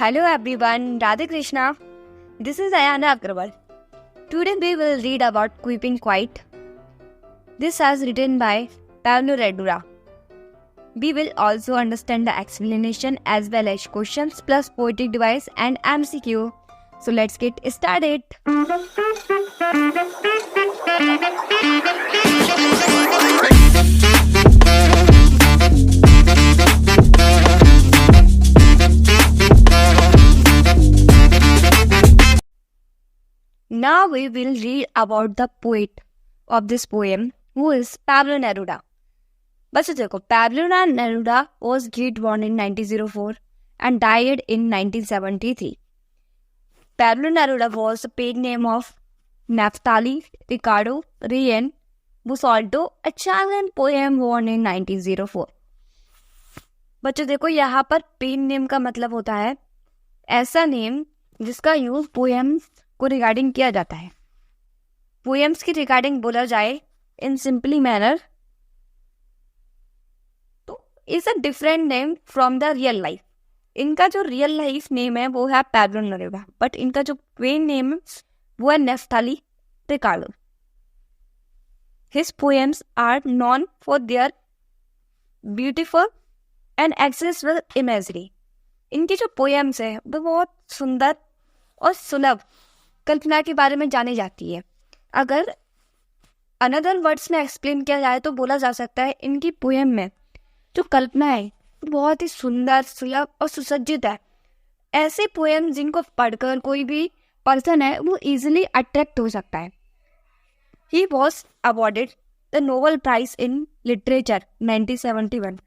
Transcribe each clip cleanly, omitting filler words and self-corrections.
Hello everyone, Radhe Krishna. This is Ayana Agrawal. Today we will read about Keeping Quiet. This is written by Pablo Neruda. We will also understand the explanation as well as questions plus poetic device and MCQ. So let's get started. Now we will read about the poet of this poem, who is Pablo Neruda. बच्चों देखो, Pablo Neruda was born in 1904 and died in 1973. Pablo Neruda was the pen name of Naftali Ricardo Ryan Busalto, a Chilean poet born in 1904. बच्चों देखो, यहाँ पर pen name का मतलब होता है ऐसा नेम जिसका यूज पोएम्स को रिगार्डिंग किया जाता है. पोएम्स की रिगार्डिंग बोला जाए इन सिंपली मैनर तो is a different name from the real life. इनका जो रियल लाइफ नेम है वो है पैब्लो नेरुदा, बट इनका जो पेन नेम वो है Neftali Ricardo. His poems are known for their beautiful and accessible imagery. इनकी जो पोएम्स है वो बहुत सुंदर और सुलभ कल्पना के बारे में जानी जाती है. अगर अनदर वर्ड्स में एक्सप्लेन किया जाए तो बोला जा सकता है इनकी पोएम में जो कल्पना है बहुत ही सुंदर, सुलभ और सुसज्जित है. ऐसे पोएम जिनको पढ़कर कोई भी पर्सन है वो इजीली अट्रैक्ट हो सकता है. He was awarded the Nobel prize in literature 1971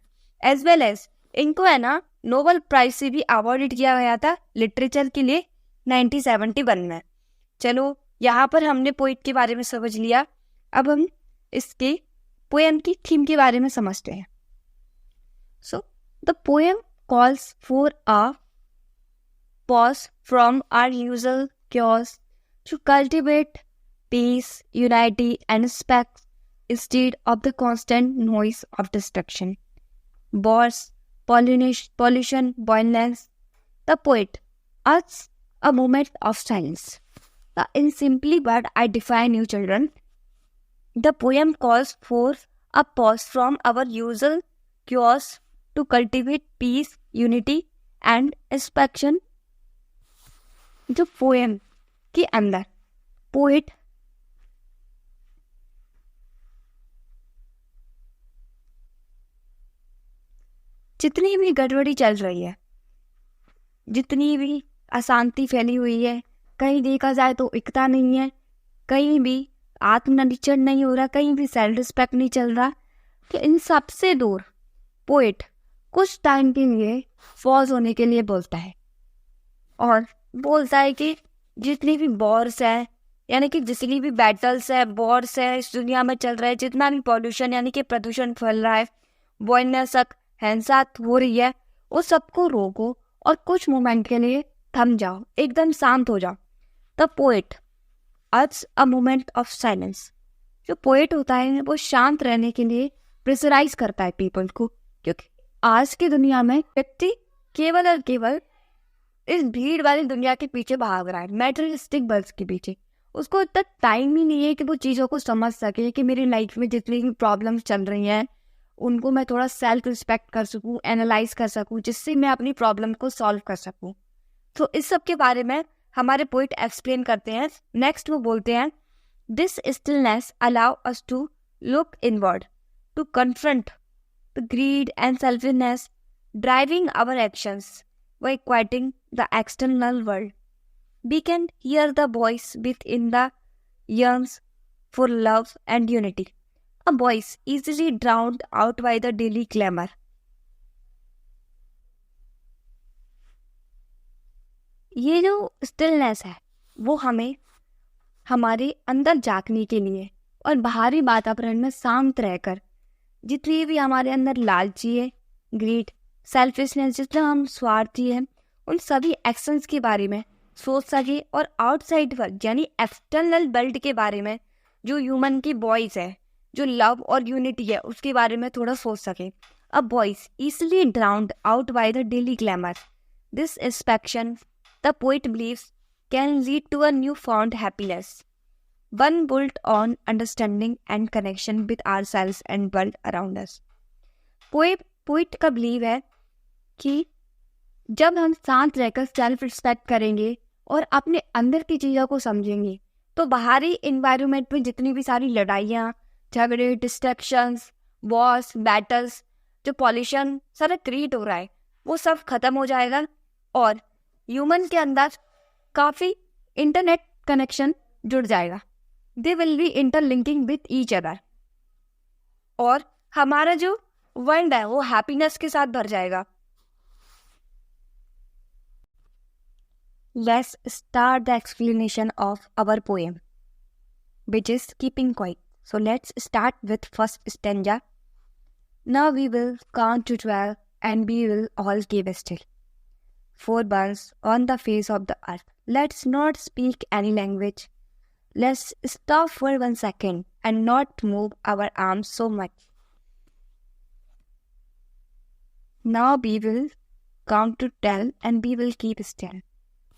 as well as इनको है ना नोबेल प्राइज से भी अवॉर्डेड किया गया था लिटरेचर के लिए 1971 में. चलो, यहाँ पर हमने पोइट के बारे में समझ लिया. अब हम इसके पोएम की थीम के बारे में समझते हैं. So the poem calls for a pause from our usual chaos to cultivate peace, unity and respect instead of the constant noise of destruction, wars, pollution, violence. The poet asks a moment of silence. In simply word, I define you children. The poem calls for a pause from our usual chaos to cultivate peace, unity and inspection. जो poem के अंदर poet जितनी भी गड़बड़ी चल रही है, जितनी भी अशांति फैली हुई है, कहीं देखा जाए तो एकता नहीं है, कहीं भी आत्मनिरीक्षण नहीं हो रहा, कहीं भी सेल्फ रिस्पेक्ट नहीं चल रहा, तो इन सब से दूर पोएट कुछ टाइम के लिए पॉज होने के लिए बोलता है और बोलता है कि जितनी भी वॉर्स है, यानी कि जितनी भी बैटल्स है, वॉर्स है इस दुनिया में चल रहा है, जितना भी पॉल्यूशन यानी कि प्रदूषण फैल रहा है, वायलेंस हिंसा हो रही है, उस सबको रोको और कुछ मोमेंट के लिए थम जाओ, एकदम शांत हो जाओ. The poet asks a moment of silence. जो पोएट होता है वो शांत रहने के लिए प्रेशराइज करता है पीपल को, क्योंकि आज की दुनिया में व्यक्ति केवल और केवल इस भीड़ वाली दुनिया के पीछे भाग रहा है, मैटेरियलिस्टिक बल्स के पीछे. उसको इतना टाइम ही नहीं है कि वो चीज़ों को समझ सके कि मेरी लाइफ में जितनी भी प्रॉब्लम्स चल रही हैं उनको मैं थोड़ा सेल्फ रिस्पेक्ट कर सकूं, एनालाइज कर सकूं, जिससे मैं अपनी प्रॉब्लम को सॉल्व कर सकूं. तो इस सब के बारे में हमारे पोइट एक्सप्लेन करते हैं. नेक्स्ट वो बोलते हैं, this stillness allow us to look inward, to confront the greed and selfishness driving our actions by quieting the external world. We can hear the voice within the yearns for love and unity, a voice easily drowned out by the daily clamor. ये जो stillness है वो हमें हमारे अंदर झांकने के लिए और बाहरी वातावरण में शांत रहकर जितनी भी हमारे अंदर लालची है, ग्रीड, सेल्फिशनेस, जितना हम स्वार्थी हैं, उन सभी एक्शंस के बारे में सोच सके और आउटसाइड वर्ल्ड यानी एक्सटर्नल वर्ल्ड के बारे में जो ह्यूमन की वॉइस है, जो लव और यूनिटी है, उसके बारे में थोड़ा सोच सके. A voice easily drowned out by the daily clamor. This inspection, the poet believes, can lead to a newfound happiness, one built on understanding and connection with ourselves and world around us. Poet का believe है कि जब हम शांत रहकर self respect करेंगे और अपने अंदर की चीज़ों को समझेंगे तो बाहरी इन्वायरमेंट में जितनी भी सारी लड़ाइयाँ, झगड़े, डिस्ट्रैक्शंस, वॉर्स, बैटल्स, जो पॉल्यूशन सारा क्रिएट हो रहा है वो सब खत्म हो जाएगा और ह्यूमन के अंदर काफ़ी इंटरनेट कनेक्शन जुड़ जाएगा. They will be interlinking with each other और हमारा जो वर्ल्ड है वो हैप्पीनेस के साथ भर जाएगा. Let's start the explanation of our poem, which is Keeping Quiet. So let's start with first stanza. Now we will count to 12 and we will all keep still. 4 buns on the face of the earth. Let's not speak any language. Let's stop for 1 second and not move our arms so much. Now we will count to 10 and we will keep still.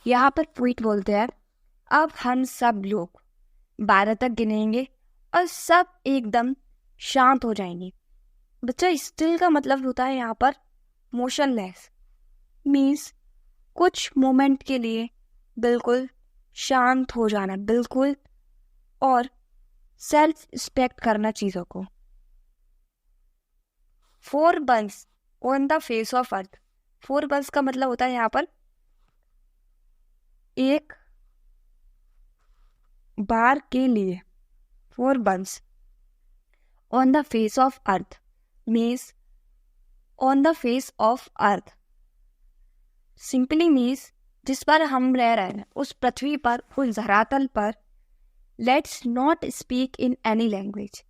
यहाँ पर poet बोलते हैं अब हम सब लोग 12 तक गिनेंगे और सब एकदम शांत हो जाएंगे. बच्चा स्टिल का मतलब होता है यहाँ पर मोशनलेस, मीन्स कुछ मोमेंट के लिए बिल्कुल शांत हो जाना, बिल्कुल, और सेल्फ रिस्पेक्ट करना चीज़ों को. 4 buns on the face of earth. 4 buns का मतलब होता है यहाँ पर एक बार के लिए. 4 buns on the face of earth means on the face of earth simply means जिस पर हम रह रहे हैं उस पृथ्वी पर, उस धरातल पर. Let's not speak in any language.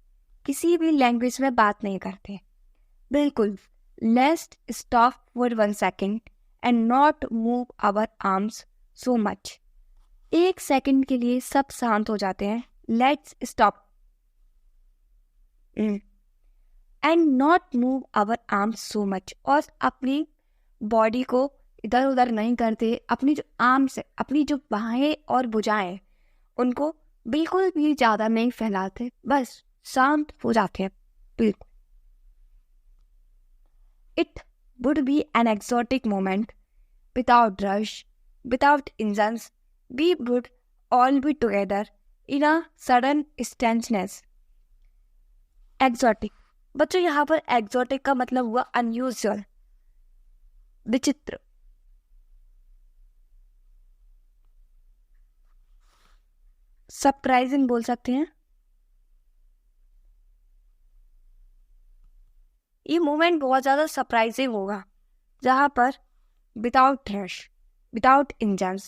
किसी भी लैंग्वेज में बात नहीं करते, बिल्कुल. Let's stop for 1 second and not move our arms so much. 1 second के लिए सब शांत हो जाते हैं. Let's stop and not move our arms so much. और अपनी बॉडी को इधर उधर नहीं करते. अपनी जो आर्म्स है, अपनी जो बाहें और भुजाएं, उनको बिल्कुल भी ज़्यादा नहीं फैलाते, बस शांत हो जाते हैं बिल्कुल. It would be an exotic moment without rush, without engines. We would all be together in a sudden strangeness. Exotic. बच्चों यहाँ पर exotic का मतलब हुआ unusual, विचित्र. सरप्राइजिंग बोल सकते हैं. ये मोमेंट बहुत ज़्यादा सरप्राइजिंग होगा जहाँ पर without rush, without engines,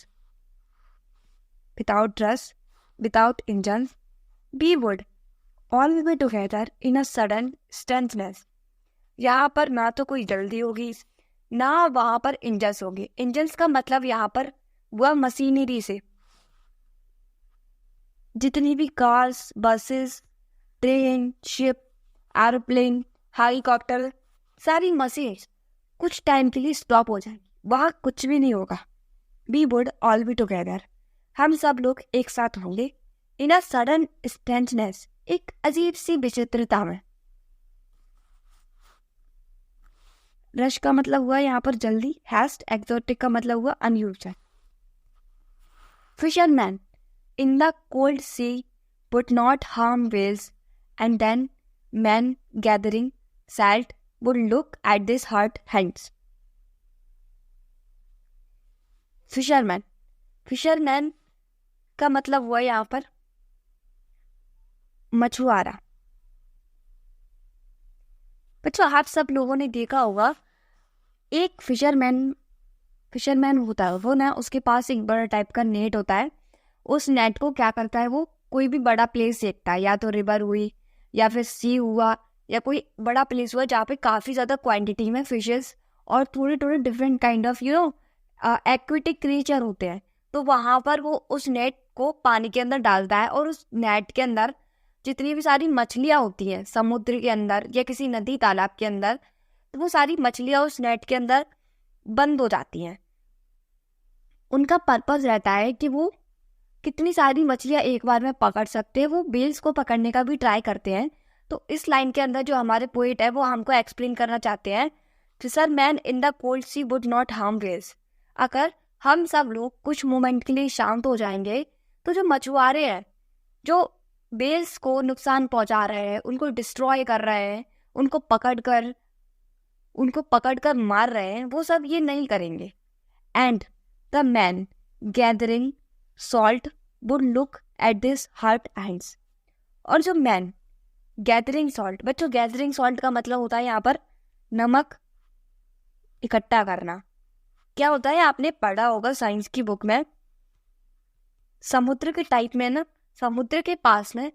without rush, without engines, we would all be together in a sudden strangeness. यहाँ पर ना तो कोई जल्दी होगी ना वहाँ पर इंजन्स होंगे. इंजन्स का मतलब यहाँ पर वह मशीनरी से जितनी भी cars, buses, train, ship, aeroplane, helicopter, सारी मशीन्स कुछ टाइम के लिए स्टॉप हो जाएंगी. वहाँ कुछ भी नहीं होगा. We would all be together. हम सब लोग एक साथ होंगे. In a sudden strangeness, एक अजीब सी विचित्रता में. रश का मतलब हुआ यहाँ पर जल्दी. हैस्ट. एक्सोटिक का मतलब हुआ unusual. Fishermen in the cold sea would not harm whales, and then men gathering salt would look at these hurt hands. Fisherman. Fisherman का मतलब हुआ यहाँ पर मछुआरा. बच्चों आप सब लोगों ने देखा होगा एक फिशरमैन होता है वो ना, उसके पास एक बड़ा टाइप का नेट होता है. उस नेट को क्या करता है, वो कोई भी बड़ा प्लेस देखता है, या तो रिवर हुई या फिर सी हुआ या कोई बड़ा प्लेस हुआ जहाँ पे काफ़ी ज़्यादा क्वांटिटी में फिशेस और थोड़े थोड़े different kind of aquatic creature होते हैं. तो वहाँ पर वो उस नेट को पानी के अंदर डालता है और उस नेट के अंदर जितनी भी सारी मछलियाँ होती हैं समुद्र के अंदर या किसी नदी तालाब के अंदर, तो वो सारी मछलियाँ उस नेट के अंदर बंद हो जाती हैं. उनका पर्पस रहता है कि वो कितनी सारी मछलियाँ एक बार में पकड़ सकते हैं, वो बेल्स को पकड़ने का भी ट्राई करते हैं। तो इस लाइन के अंदर जो हमारे पोइट है वो हमको एक्सप्लेन करना चाहते हैं, fisherman in the cold sea would not harm whales. अगर हम सब लोग कुछ मोमेंट के लिए शांत हो जाएंगे तो जो मछुआरे हैं, जो बेल्स को नुकसान पहुंचा रहे हैं, उनको डिस्ट्रॉय कर रहे हैं, उनको पकड़कर मार रहे हैं, वो सब ये नहीं करेंगे। And the man gathering salt would look at this hurt hands. और जो मैन गैदरिंग सॉल्ट, बच्चों गैदरिंग सॉल्ट का मतलब होता है यहाँ पर नमक इकट्ठा करना। क्या होता है, आपने पढ़ा होगा साइंस की बुक में, समुद्र के टाइप में ना, समुद्र के पास में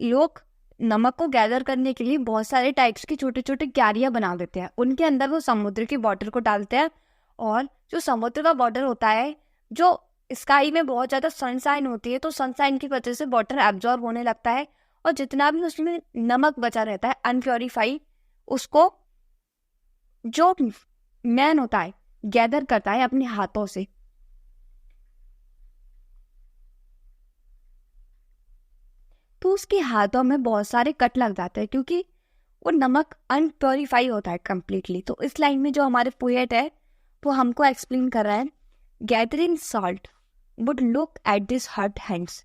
लोग नमक को गैदर करने के लिए बहुत सारे टाइप्स की छोटे छोटे क्यारियां बना देते हैं। उनके अंदर वो समुद्र की वाटर को डालते हैं, और जो समुद्र का वाटर होता है, जो स्काई में बहुत ज़्यादा सनशाइन होती है, तो सनशाइन की वजह से वाटर एब्जॉर्ब होने लगता है, और जितना भी उसमें नमक बचा रहता है अनप्योरीफाइड, उसको जो मैन होता है गैदर करता है अपने हाथों से। तो उसके हाथों में बहुत सारे कट लग जाते हैं, क्योंकि वो नमक अनप्योरीफाई होता है कम्प्लीटली। तो इस लाइन में जो हमारे पोएट है वो हमको एक्सप्लेन कर रहा है, gathering salt would look at this hurt hands.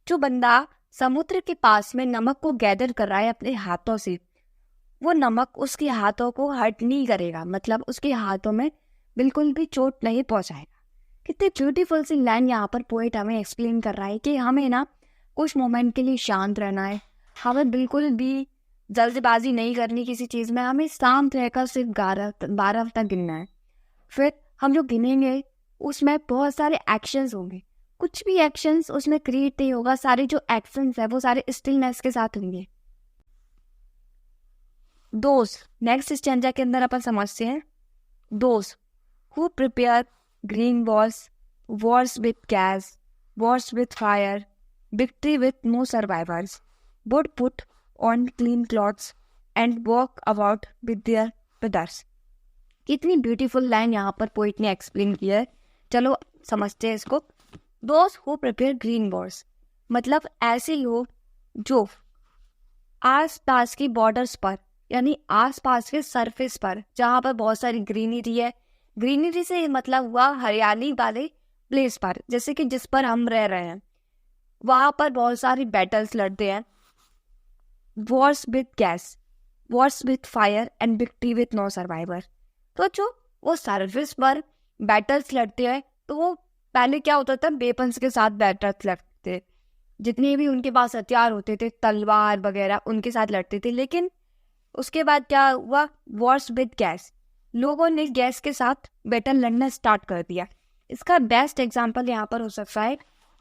जो बंदा समुद्र के पास में नमक को गैदर कर रहा है अपने हाथों से, वो नमक उसके हाथों को हर्ट नहीं करेगा, मतलब उसके हाथों में बिल्कुल भी चोट नहीं पहुंचाएगा। कितनी ब्यूटीफुल सी लाइन यहाँ पर पोएट हमें एक्सप्लेन कर रहा है कि हमें ना कुछ मोमेंट के लिए शांत रहना है, हमें बिल्कुल भी जल्दबाजी नहीं करनी किसी चीज़ में, हमें शांत रहकर सिर्फ 12 तक गिनना है। फिर हम जो गिनेंगे उसमें बहुत सारे एक्शंस होंगे, कुछ भी एक्शंस उसमें क्रिएट नहीं होगा, सारे जो एक्शंस है वो सारे स्टिलनेस के साथ होंगे। दोस्त नेक्स्ट स्टैंजा के अंदर अपन समझते हैं, दोस्त who prepare green Wars with gas, wars with fire, victory with no survivors, would put on clean clothes and walk about with their brothers। कितनी ब्यूटीफुल लाइन यहाँ पर पोइट ने एक्सप्लेन किया है, चलो समझते हैं इसको। Those who prepare green wars, मतलब ऐसे लोग जो आस पास की बॉर्डर्स पर, यानी आस पास के सरफेस पर जहाँ पर बहुत सारी ग्रीनरी है, ग्रीनरी से मतलब हुआ हरियाली वाले प्लेस पर, जैसे कि जिस पर हम रह रहे हैं, वहां पर बहुत सारी बैटल्स लड़ते हैं। Wars with gas, wars with fire and victory with no survivor. तो जो वो सर्फेस पर बैटल्स लड़ते हैं, तो वो पहले क्या होता था, वेपन्स के साथ बैटल्स लड़ते, जितने भी उनके पास हथियार होते थे, तलवार वगैरह, उनके साथ लड़ते थे। लेकिन उसके बाद क्या हुआ, वॉर्स विथ गैस, लोगों ने गैस के साथ बैटल लड़ना स्टार्ट कर दिया। इसका बेस्ट एग्जाम्पल यहाँ पर हो सकता है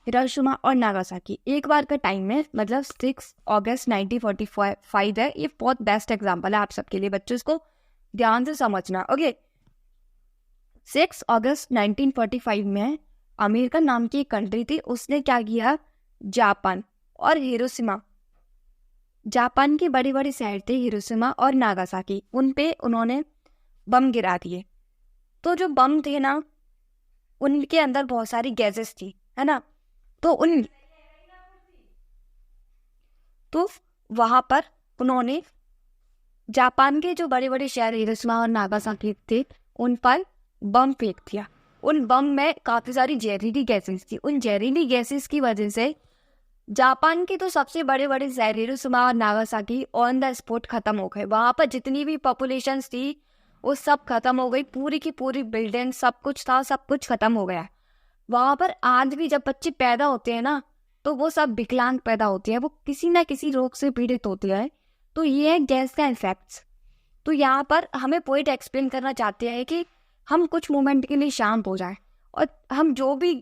हिरोशिमा और नागासाकी। एक बार का टाइम में, मतलब 6 अगस्त 1945 है, ये बहुत बेस्ट एग्जाम्पल है आप सबके लिए बच्चों, इसको ध्यान से समझना। ओके, 6 अगस्त 1945 में अमेरिका नाम की एक कंट्री थी, उसने क्या किया, जापान और हिरोशिमा, जापान के बड़े बड़े शहर थे हिरोशिमा और नागासाकी, उन पे उन्होंने बम गिरा दिए। तो जो बम थे ना, उनके अंदर बहुत सारी गैसेस थी, है ना, तो वहां पर उन्होंने जापान के जो बड़े बड़े शहर हिरोशिमा और नागासाकी थे, उन पर बम फेंक दिया। उन बम में काफी सारी जहरीली गैसेस थी। उन जहरीली गैसेस की वजह से जापान के तो सबसे बड़े बड़े शहर हिरोशिमा और नागासाकी ऑन द स्पॉट खत्म हो गए। वहां पर जितनी भी पॉपुलेशन थी वो सब खत्म हो गई, पूरी की पूरी बिल्डिंग, सब कुछ था, सब कुछ खत्म हो गया। वहां पर आज भी जब बच्चे पैदा होते हैं ना, तो वो सब विकलांग पैदा होते हैं, वो किसी ना किसी रोग से पीड़ित होते हैं। तो ये है गैस का इफेक्ट्स। तो यहाँ पर हमें पोइट एक्सप्लेन करना चाहते हैं कि हम कुछ मोमेंट के लिए शांत हो जाएं, और हम जो भी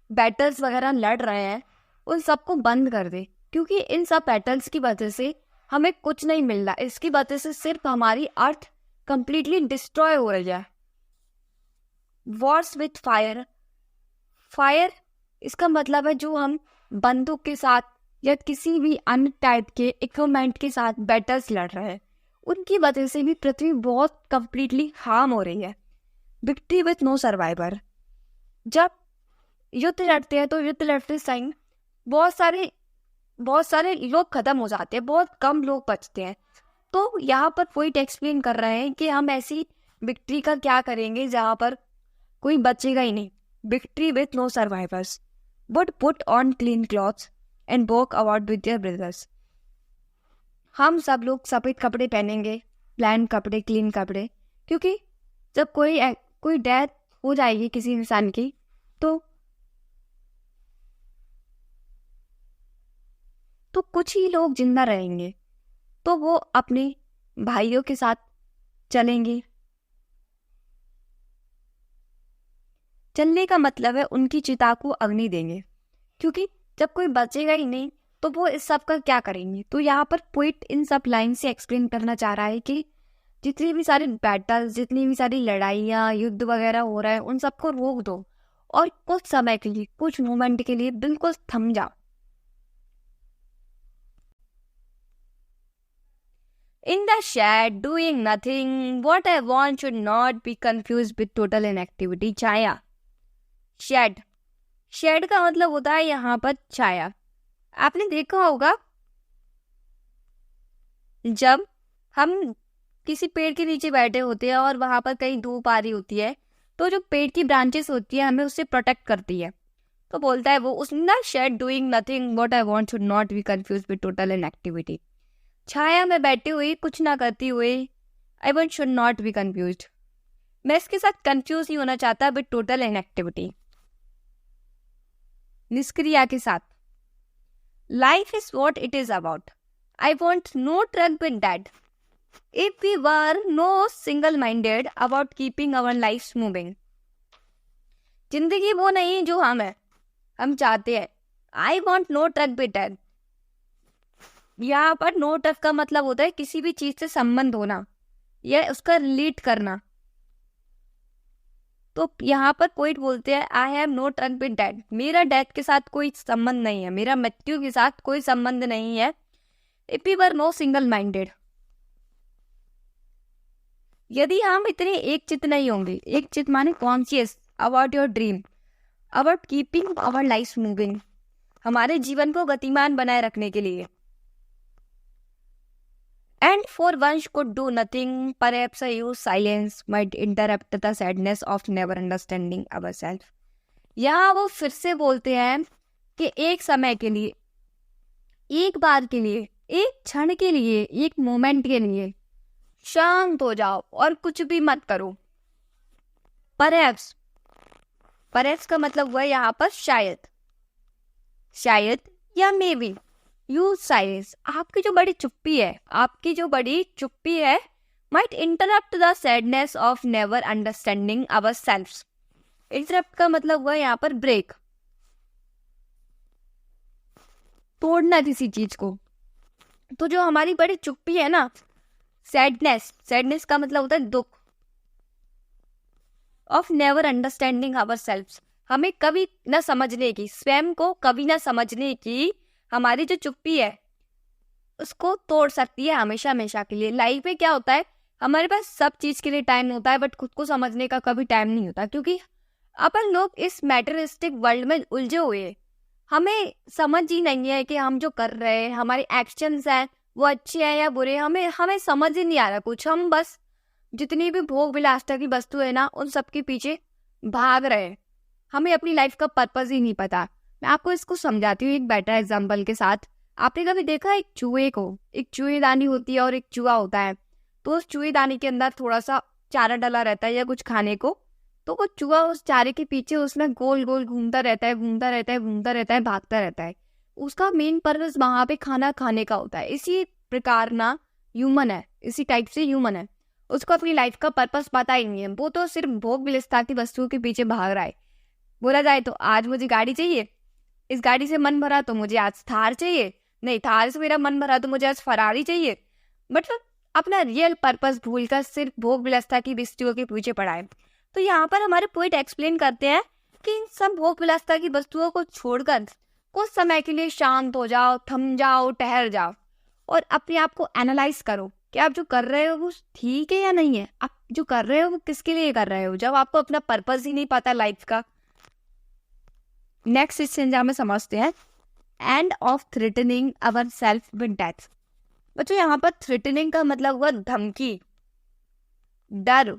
बैटल्स वगैरह लड़ रहे हैं उन सबको बंद कर दे, क्योंकि इन सब बैटल्स की वजह से हमें कुछ नहीं मिल रहा, इसकी वजह से सिर्फ हमारी अर्थ कंप्लीटली डिस्ट्रॉय हो रही है। वॉर्स विथ फायर, फायर इसका मतलब है जो हम बंदूक के साथ या किसी भी अन्य टाइप के इक्विपमेंट के साथ बैटल्स लड़ रहे हैं, उनकी वजह से भी पृथ्वी बहुत कंप्लीटली हार्म हो रही है। विक्ट्री विथ नो सर्वाइवर, जब युद्ध लड़ते हैं तो युद्ध लड़ते टाइम बहुत सारे लोग खत्म हो जाते हैं, बहुत कम लोग बचते हैं। तो यहाँ पर पोइट एक्सप्लेन कर रहे हैं कि हम ऐसी विक्ट्री का क्या करेंगे जहाँ पर कोई बचेगा ही नहीं। Victory with no survivors would put on clean clothes and walk about with their brothers. हम सब लोग सफ़ेद कपड़े पहनेंगे, प्लान कपड़े, क्लीन कपड़े, क्योंकि जब कोई डेथ हो जाएगी किसी इंसान की तो कुछ ही लोग जिंदा रहेंगे, तो वो अपने भाइयों के साथ चलेंगे। चलने का मतलब है उनकी चिता को अग्नि देंगे, क्योंकि जब कोई बचेगा ही नहीं तो वो इस सब का क्या करेंगे। तो यहाँ पर पोइट इन सब लाइन से एक्सप्लेन करना चाह रहा है कि जितनी भी सारी बैटल्स, जितनी भी सारी लड़ाइयाँ, युद्ध वगैरह हो रहा है, उन सबको रोक दो और कुछ समय के लिए, कुछ मोमेंट के लिए बिल्कुल थम जाओ। In the shed, doing nothing, what I want should not be confused with total inactivity. छाया, शेड, शेड का मतलब होता है यहाँ पर छाया। आपने देखा होगा जब हम किसी पेड़ के नीचे बैठे होते हैं और वहां पर कहीं धूप आ रही होती है, तो जो पेड़ की ब्रांचेस होती है हमें उससे प्रोटेक्ट करती है। तो बोलता है वो उसने shade, doing nothing, what I want should not be confuse with total inactivity. छाया में बैठी हुई, कुछ ना करती हुई, I want should not be confused, मैं इसके साथ कंफ्यूज नहीं होना चाहता विद टोटल इनएक्टिविटी, निष्क्रिया के साथ। Life is what it is about, I want no truck with that, if we were no single minded about keeping our life moving. जिंदगी वो नहीं जो हम चाहते हैं। I want no truck with that, यहाँ पर नो टच का मतलब होता है किसी भी चीज से संबंध होना या उसका रिलेट करना। तो यहाँ पर पोइट बोलते हैं I have no touch with death, मेरा डेथ के साथ कोई संबंध नहीं है, मेरा मृत्यु के साथ कोई संबंध नहीं है। If we were no single minded, यदि हम इतने एक चित नहीं होंगे, एक चित माने conscious about your dream, about keeping our life moving, हमारे जीवन को गतिमान बनाए रखने के लिए। And for one could do nothing, perhaps a use silence might interrupt the sadness of never understanding ourselves. यहाँ वो फिर से बोलते हैं कि एक समय के लिए, एक बार के लिए, एक क्षण के लिए, एक मोमेंट के लिए शांत हो जाओ और कुछ भी मत करो। Perhaps का मतलब हुआ यहाँ पर शायद या मे बी। यूज साइलेंस, आपकी जो बड़ी चुप्पी है might interrupt the sadness of never understanding our selves. Interrupt का मतलब हुआ यहाँ पर ब्रेक, तोड़ना किसी चीज को। तो जो हमारी बड़ी चुप्पी है ना, सैडनेस का मतलब होता है दुख, of never understanding our selves, हमें कभी न समझने की, स्वयं को कभी न समझने की हमारी जो चुप्पी है उसको तोड़ सकती है हमेशा हमेशा के लिए। लाइफ में क्या होता है, हमारे पास सब चीज के लिए टाइम होता है, बट खुद को समझने का कभी टाइम नहीं होता, क्योंकि अपन लोग इस मैटेरियलिस्टिक वर्ल्ड में उलझे हुए हैं। हमें समझ ही नहीं है कि हम जो कर रहे हैं, हमारे एक्शंस हैं वो अच्छे हैं या बुरे, हमें समझ ही नहीं आ रहा कुछ। हम बस जितनी भी भोग विलासिता की वस्तु है ना, उन सब के पीछे भाग रहे हैं, हमें अपनी लाइफ का पर्पस ही नहीं पता। मैं आपको इसको समझाती हूँ एक बेटर एग्जाम्पल के साथ। आपने कभी देखा एक चूहे को, एक चूहेदानी होती है और एक चूहा होता है, तो उस चूहेदानी के अंदर थोड़ा सा चारा डला रहता है या कुछ खाने को, तो वो चूहा उस चारे के पीछे उसमें गोल गोल घूमता रहता है, भागता रहता है। उसका मेन पर्पस वहां पे खाना खाने का होता है। इसी प्रकार ना ह्यूमन है, इसी टाइप से ह्यूमन है, उसको अपनी लाइफ का पर्पस पता ही नहीं है, वो तो सिर्फ भोग विलासिता की वस्तुओं के पीछे भाग रहा है। बोला जाए तो आज मुझे गाड़ी चाहिए, इस गाड़ी से मन भरा तो मुझे आज थार चाहिए, नहीं थार से मेरा मन भरा तो मुझे आज फरारी चाहिए। मतलब अपना रियल पर्पस भूलकर सिर्फ भोग विलासिता की वस्तुओं के पीछे पड़ा है। तो यहाँ पर हमारे पोइट एक्सप्लेन करते हैं कि इन सब भोग विलासिता की वस्तुओं को छोड़कर कुछ समय के लिए शांत हो जाओ, थम जाओ, ठहर जाओ और अपने आप को एनालाइज करो कि आप जो कर रहे हो वो ठीक है या नहीं है, आप जो कर रहे हो वो किसके लिए कर रहे हो। जब आपको अपना पर्पस ही नहीं पता लाइफ का, नेक्स्ट स्टेंजा में समझते हैं, end of threatening our self with death. बच्चों यहाँ पर थ्रेटनिंग का मतलब हुआ धमकी, डर,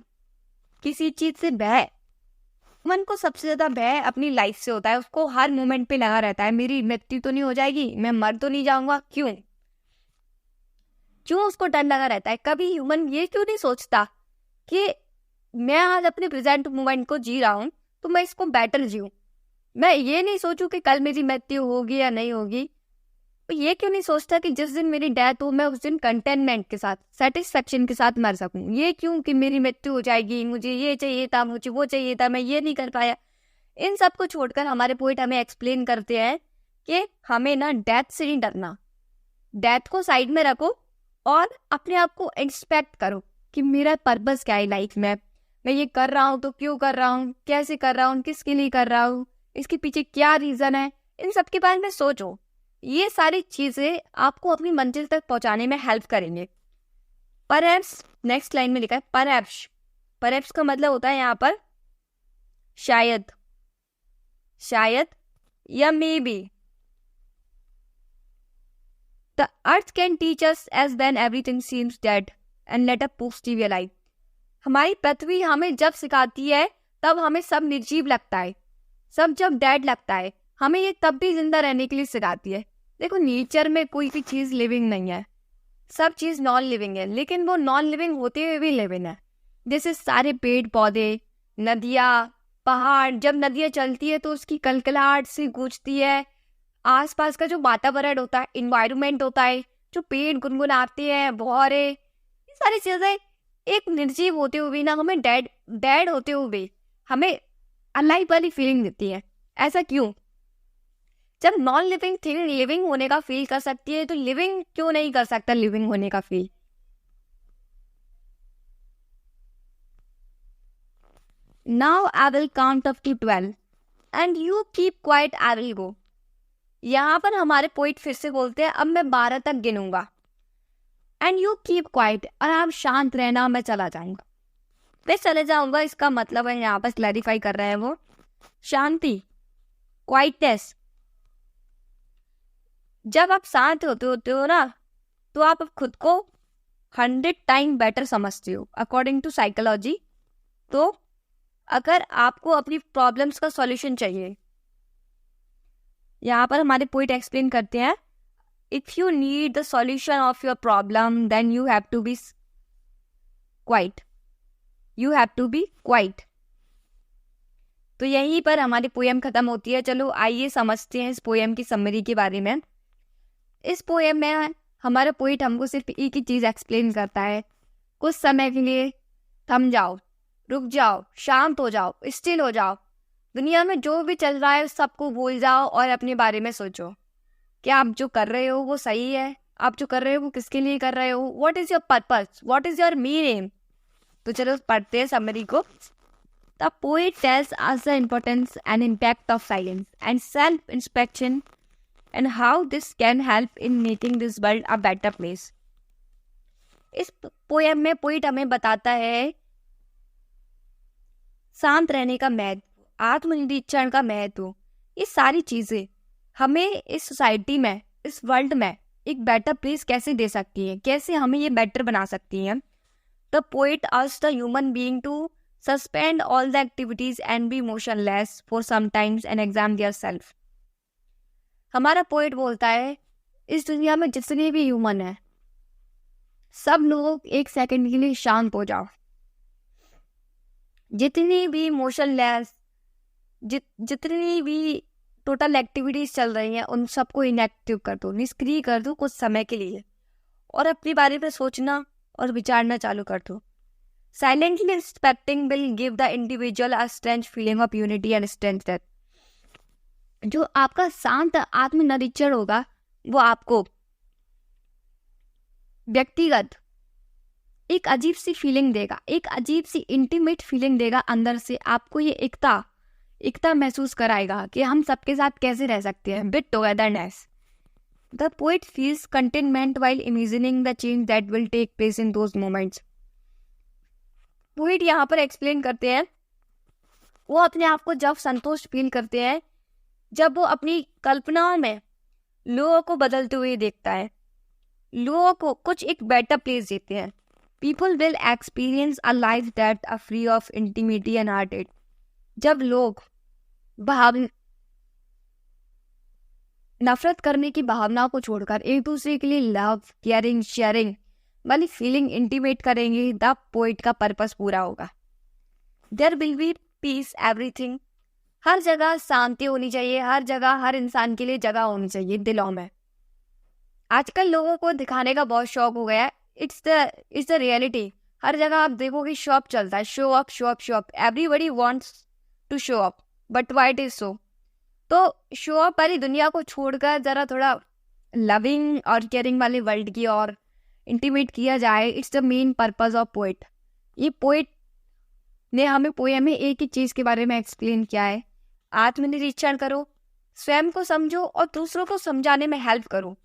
किसी चीज से भय। मन को सबसे ज्यादा भय अपनी लाइफ से होता है, उसको हर मोमेंट पे लगा रहता है मेरी मृत्यु तो नहीं हो जाएगी, मैं मर तो नहीं जाऊंगा। क्यों उसको डर लगा रहता है? कभी ह्यूमन ये क्यों नहीं सोचता कि मैं आज अपने प्रेजेंट मोमेंट को जी रहा हूं तो मैं इसको बेटर जीऊं। मैं ये नहीं सोचूं कि कल मेरी मृत्यु होगी या नहीं होगी। तो ये क्यों नहीं सोचता कि जिस दिन मेरी डेथ हो मैं उस दिन कंटेनमेंट के साथ, सेटिस्फेक्शन के साथ मर सकूं। ये क्यों कि मेरी मृत्यु हो जाएगी, मुझे ये चाहिए था, मुझे वो चाहिए था, मैं ये नहीं कर पाया। इन सब को छोड़कर हमारे पोएट हमें एक्सप्लेन करते हैं कि हमें ना डेथ से नहीं डरना। डेथ को साइड में रखो और अपने आप को इंस्पेक्ट करो कि मेरा पर्पस क्या है लाइफ में, मैं ये कर रहा हूँ तो क्यों कर रहा हूँ, कैसे कर रहा हूँ, किसके लिए कर रहा हूँ, इसके पीछे क्या रीजन है। इन सब के बारे में सोचो। ये सारी चीजें आपको अपनी मंजिल तक पहुंचाने में हेल्प करेंगे। परहैप्स, नेक्स्ट लाइन में लिखा है परहैप्स। परहैप्स का मतलब होता है यहाँ पर शायद, शायद या may be. The earth can teach us as when everything seems dead and let us positive alive. हमारी पृथ्वी हमें जब सिखाती है तब हमें सब निर्जीव लगता है, सब जब डेड लगता है हमें ये तब भी जिंदा रहने के लिए सिखाती है। देखो नेचर में कोई भी चीज लिविंग नहीं है, सब चीज नॉन लिविंग है, लेकिन वो नॉन लिविंग होते हुए भी लिविंग है। जैसे सारे पेड़ पौधे, नदियाँ, पहाड़, जब नदियाँ चलती है तो उसकी कलकलाहट से गूंजती है। आसपास का जो वातावरण होता है, इन्वायरमेंट होता है, जो पेड़ गुनगुनाते हैं, भौरे, ये सारी चीजें एक निर्जीव होते हुए ना हमें डेड होते हुए हमें अलाइव वाली फीलिंग देती है। ऐसा क्यों? जब नॉन लिविंग थिंग लिविंग होने का फील कर सकती है तो लिविंग क्यों नहीं कर सकता लिविंग होने का feel? Now I will count up to 12 and you keep quiet, I will go. यहाँ पर हमारे पोइट फिर से बोलते हैं अब मैं 12 तक गिनूंगा, एंड यू कीप क्वाइट, और आप शांत रहना, मैं चला जाऊंगा। मैं चले जाऊंगा इसका मतलब है यहाँ पर क्लैरिफाई कर रहे हैं वो शांति, क्वाइटनेस। जब आप शांत होते हो ना तो आप खुद को 100 टाइम बेटर समझते हो अकॉर्डिंग टू साइकोलॉजी। तो अगर आपको अपनी प्रॉब्लम्स का सॉल्यूशन चाहिए, यहाँ पर हमारे पोइट एक्सप्लेन करते हैं if you need the solution of your problem then you have to be quiet, you have to be quiet. तो यहीं पर हमारी पोएम खत्म होती है। चलो आइए समझते हैं इस पोएम की समरी के बारे में। इस पोएम में हमारा पोइट हमको सिर्फ एक ही चीज एक्सप्लेन करता है, कुछ समय के लिए थम जाओ, रुक जाओ, शांत हो जाओ, स्टिल हो जाओ, दुनिया में जो भी चल रहा है सबको भूल जाओ और अपने बारे में सोचो कि आप जो कर रहे हो वो सही है, आप जो कर रहे हो वो किसके लिए कर रहे हो, what is your purpose, what is your meaning. तो चलो पढ़ते हैं समरी को। The poet tells us the importance and impact of silence and self inspection and how this can help in making this world a better place. इस poem में poet हमें बताता है शांत रहने का महत्व, आत्मनिरीक्षण का महत्व। ये सारी चीजें हमें इस सोसाइटी में, इस वर्ल्ड में एक बेटर प्लेस कैसे दे सकती है, कैसे हमें ये बेटर बना सकती है। The poet asks the human being to suspend all the activities and be motionless for some times and exam their self. हमारा पोएट बोलता है इस दुनिया में जितने भी ह्यूमन है सब लोग एक सेकंड के लिए शांत हो जाओ, जितनी भी मोशनलेस, जितनी भी टोटल एक्टिविटीज चल रही हैं उन सबको इनएक्टिव कर दो, निष्क्रिय कर दो कुछ समय के लिए, और अपने बारे में सोचना और विचारना चालू कर दो। Silently respecting will give the individual a strength feeling of unity and strength. जो आपका शांत आत्मनिरीक्षण होगा वो आपको व्यक्तिगत एक अजीब सी फीलिंग देगा, एक अजीब सी इंटीमेट फीलिंग देगा अंदर से। आपको ये एकता महसूस कराएगा कि हम सबके साथ कैसे रह सकते हैं, with togetherness. The poet feels contentment while imagining the change that will take place in those moments. Poet यहाँ पर एक्सप्लेन करते हैं वो अपने आप को जब संतोष फील करते हैं जब वो अपनी कल्पनाओं में लोगों को बदलते हुए देखता है, लोगों को कुछ एक बेटर प्लेस देते हैं, people will experience a life that are free of intimacy and hearted. जब लोग नफरत करने की भावना को छोड़कर एक दूसरे के लिए लव, केयरिंग, शेयरिंग वाली फीलिंग इंटीमेट करेंगे, द पोइट का पर्पस पूरा होगा। There will be peace everything. हर जगह शांति होनी चाहिए, हर जगह हर इंसान के लिए जगह होनी चाहिए दिलों में। आजकल लोगों को दिखाने का बहुत शौक हो गया है। It's the reality. हर जगह आप देखोगे शॉप चलता है, show up show up show up. Everybody wants to show up, but why it is so? तो शो अप वाली दुनिया को छोड़कर जरा थोड़ा लविंग और केयरिंग वाले वर्ल्ड की और इंटीमेट किया जाए। It's the main purpose of poet. ये पोइट ने हमें पोएम में एक ही चीज के बारे में एक्सप्लेन किया है, आत्मनिरीक्षण करो, स्वयं को समझो और दूसरों को समझाने में हेल्प करो।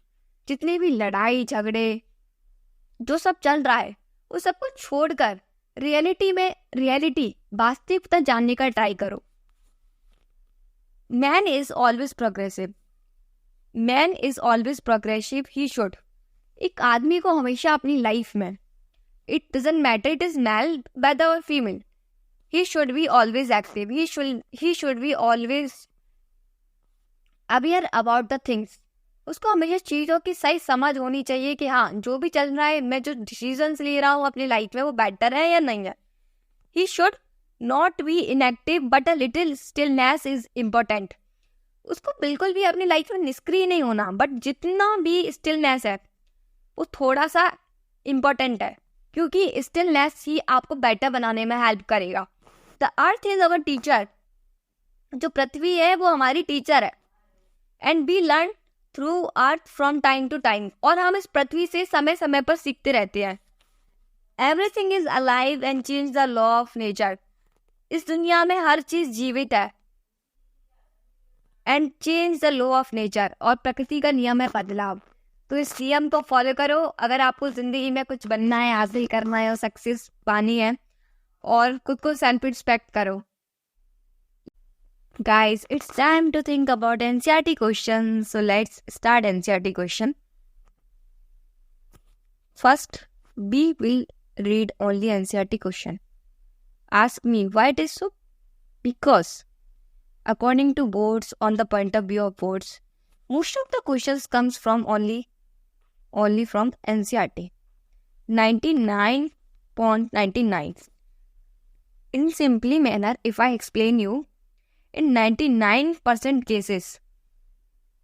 जितनी भी लड़ाई झगड़े जो सब चल रहा है वो सब कुछ छोड़कर रियलिटी वास्तविकता जानने का ट्राई करो। Man is always progressive he should. एक आदमी को हमेशा अपनी लाइफ में, it doesn't matter it is male whether और female, he should be always active, he should be always aware about the things। उसको हमेशा चीज़ों की सही समझ होनी चाहिए कि हाँ, जो भी चल रहा है, मैं जो डिसीजंस ले रहा हूँ अपनी लाइफ में वो बेटर है या नहीं है। he should not be inactive but a little stillness is important। उसको बिल्कुल भी अपनी लाइफ में निष्क्रिय नहीं होना, बट जितना भी स्टिलनेस है वो थोड़ा सा इम्पोर्टेंट है, क्योंकि स्टिलनेस ही आपको बेटर बनाने में हेल्प करेगा। The earth is our teacher. जो पृथ्वी है वो हमारी टीचर है। And we learn through earth from time to time. और हम इस पृथ्वी से समय समय पर सीखते रहते हैं। Everything is alive and change the law of nature. इस दुनिया में हर चीज जीवित है and change the law of nature. और प्रकृति का नियम है बदलाव। तो इस नियम को फॉलो करो। अगर आपको जिंदगी में कुछ बनना है, हासिल करना है और सक्सेस पानी है, और खुद को सेल्फ रिस्पेक्ट करो। Guys, it's time to think about NCERT questions. So let's start NCERT question. First, we will read only NCERT question. Ask me why it is so? Because according to boards, on the point of view of boards, most of the questions comes from only from NCERT. 99.99. In simply manner, if I explain you, in 99% cases,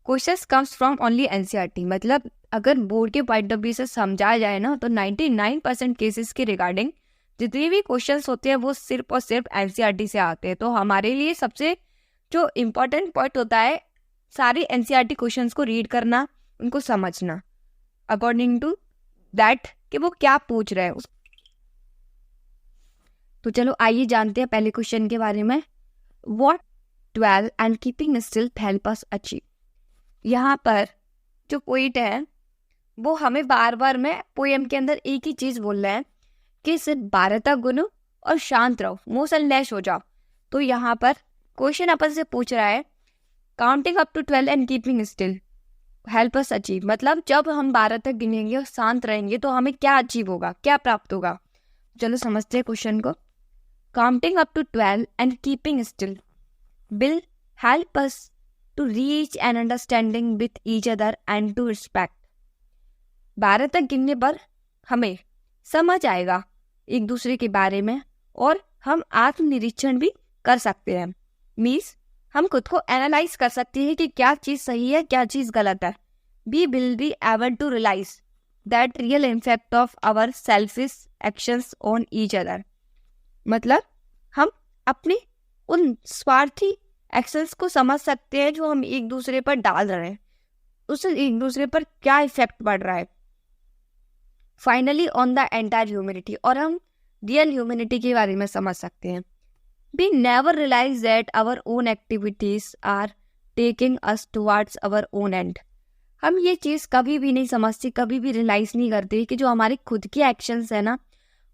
questions comes from only NCERT. मतलब अगर board के point of view से समझाया जाए ना, तो 99% cases के regarding जितने भी क्वेश्चंस होते हैं वो सिर्फ और सिर्फ NCERT से आते हैं। तो हमारे लिए सबसे जो इम्पोर्टेंट पॉइंट होता है सारे NCERT क्वेश्चंस को रीड करना, उनको समझना अकॉर्डिंग टू दैट कि वो क्या पूछ रहे हैं। तो चलो आइए जानते हैं पहले क्वेश्चन के बारे में। What dwell and keeping still help us achieve। यहाँ पर जो पोइट है वो हमें बार बार में पोएम के अंदर एक ही चीज बोल रहे हैं कि सिर्फ भारत गुनो और शांत रहो, मोशनलेस हो जाओ। तो यहाँ पर क्वेश्चन अपन से पूछ रहा है counting up to 12 and keeping still help us achieve. मतलब जब हम 12 तक गिनेंगे और शांत रहेंगे तो हमें क्या अचीव होगा, क्या प्राप्त होगा। चलो समझते हैं क्वेश्चन को। Counting up to 12 and keeping still will help us to reach an understanding with each other and to respect। 12 तक गिनने पर हमें समझ आएगा एक दूसरे के बारे में और हम आत्मनिरीक्षण भी कर सकते हैं। मीन्स हम खुद को एनालाइज कर सकते हैं कि क्या चीज़ सही है, क्या चीज़ गलत है। We will be able to realize that real impact of our selfish actions on each other। मतलब हम अपने उन स्वार्थी एक्शंस को समझ सकते हैं जो हम एक दूसरे पर डाल रहे हैं, उससे एक दूसरे पर क्या इफेक्ट पड़ रहा है। Finally on the entire humanity. और हम रियल ह्यूमैनिटी के बारे में समझ सकते हैं। We never realise that our own activities are taking us towards our own end. हम ये चीज़ कभी भी नहीं समझते, कभी भी रियलाइज नहीं करते कि जो हमारे खुद के एक्शंस है ना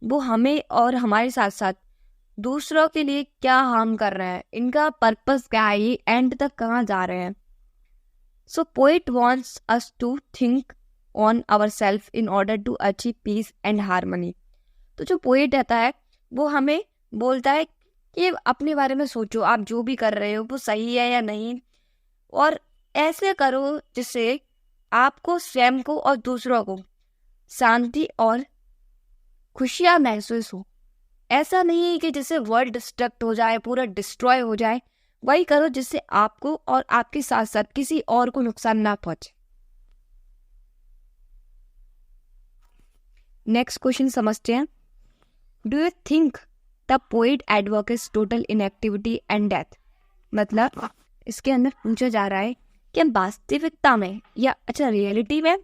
वो हमें और हमारे साथ साथ दूसरों के लिए क्या हार्म कर रहे हैं, इनका पर्पस क्या है, ये एंड तक कहाँ जा रहे हैं. So poet wants us to think on our self in order to achieve peace and harmony. तो जो पोइट रहता है वो हमें बोलता है कि अपने बारे में सोचो, आप जो भी कर रहे हो वो सही है या नहीं, और ऐसे करो जिससे आपको स्वयं को और दूसरों को शांति और खुशियाँ महसूस हो. ऐसा नहीं है कि जिससे वर्ल्ड डिस्ट्रक्ट हो जाए, पूरा डिस्ट्रॉय हो जाए. वही करो जिससे आपको और आपके साथ साथ किसी और को नुकसान ना पहुंचे. नेक्स्ट क्वेश्चन समझते हैं. Do you think the poet advocates total inactivity and death. मतलब इसके अंदर पूछा जा रहा है कि वास्तविकता में या अच्छा रियलिटी में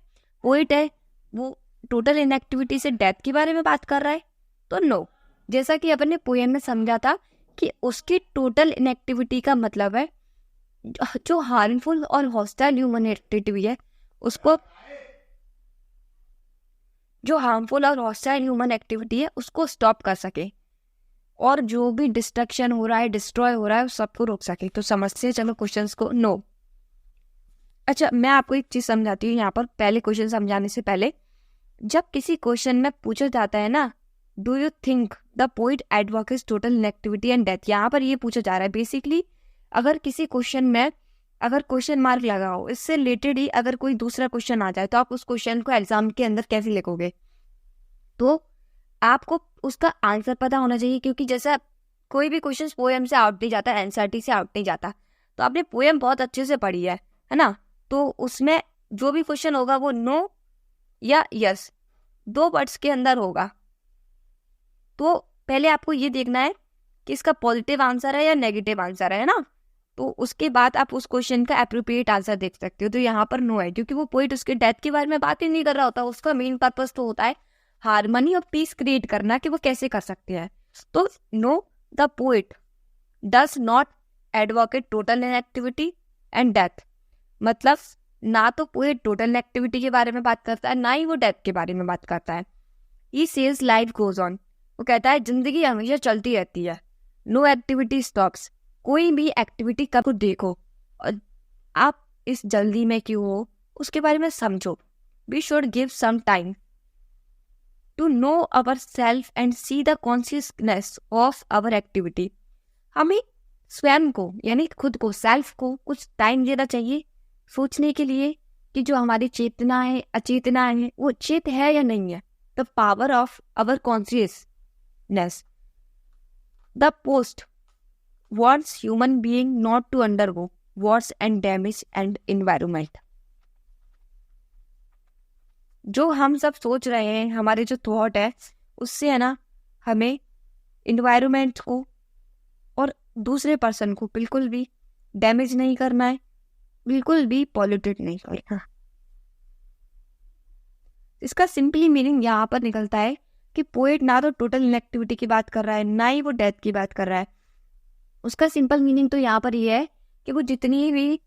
पोइट है वो टोटल इनएक्टिविटी से डेथ के बारे में बात कर रहा है. तो नो, जैसा कि अपन ने पोएम में समझा था कि उसकी टोटल इनएक्टिविटी का मतलब है जो हार्मफुल और हॉस्टाइल ह्यूमन एक्टिविटी है उसको, जो हार्मफुल और हॉस्टाइल ह्यूमन एक्टिविटी है उसको स्टॉप कर सके, और जो भी डिस्ट्रक्शन हो रहा है, डिस्ट्रॉय हो रहा है, उस सबको रोक सके. तो समझते हैं चलो क्वेश्चंस को. नो. अच्छा, मैं आपको एक चीज समझाती हूँ यहाँ पर. पहले क्वेश्चन समझाने से पहले, जब किसी क्वेश्चन में पूछा जाता है ना, do you think the poet advocates total inactivity and death, यहाँ पर ये पूछा जा रहा है बेसिकली अगर किसी क्वेश्चन में अगर क्वेश्चन मार्क लगा हो, इससे रिलेटेड ही अगर कोई दूसरा क्वेश्चन आ जाए तो आप उस क्वेश्चन को एग्जाम के अंदर कैसे लिखोगे. तो आपको उसका आंसर पता होना चाहिए, क्योंकि जैसा कोई भी क्वेश्चन पोएम से आउट नहीं जाता, एनसीईआरटी से आउट नहीं जाता. तो आपने पोएम बहुत अच्छे से पढ़ी है ना, तो उसमें जो भी क्वेश्चन होगा वो नो या यस दो वर्ड्स के अंदर होगा. तो पहले आपको ये देखना है कि इसका पॉजिटिव आंसर है या नेगेटिव आंसर है ना. तो उसके बाद आप उस क्वेश्चन का एप्रोप्रिएट आंसर देख सकते हो. तो यहाँ पर नो है, क्योंकि वो पोइट उसके डेथ के बारे में बात ही नहीं कर रहा होता. उसका मेन पर्पस तो होता है हार्मनी और पीस क्रिएट करना, कि वो कैसे कर सकते हैं. तो no, the poet does not advocate total inactivity and death. मतलब ना तो पोइट टोटल इनएक्टिविटी के बारे में बात करता है, ना ही वो डेथ के बारे में बात करता है. He says life goes on. वो कहता है जिंदगी हमेशा चलती रहती है. No activity stops. कोई भी एक्टिविटी कब देखो और आप इस जल्दी में क्यों हो उसके बारे में समझो. We should give some time to know our self and see the consciousness of our activity. हमें स्वयं को यानी खुद को, सेल्फ को कुछ टाइम देना चाहिए सोचने के लिए कि जो हमारी चेतना है, अचेतना है, वो चेत है या नहीं है. The power of our consciousness. The post wants human being not to undergo wars and damage and environment. जो हम सब सोच रहे हैं, हमारे जो थॉट है, उससे है ना हमें इन्वायरमेंट को और दूसरे पर्सन को बिल्कुल भी डैमेज नहीं करना है, बिल्कुल भी पॉल्यूटेड नहीं करना. इसका सिंपली मीनिंग यहाँ पर निकलता है कि पोएट ना तो टोटल इनएक्टिविटी की बात कर रहा है, ना ही वो डेथ की बात कर रहा है. उसका सिंपल मीनिंग तो यहाँ पर ये है कि वो जितनी भी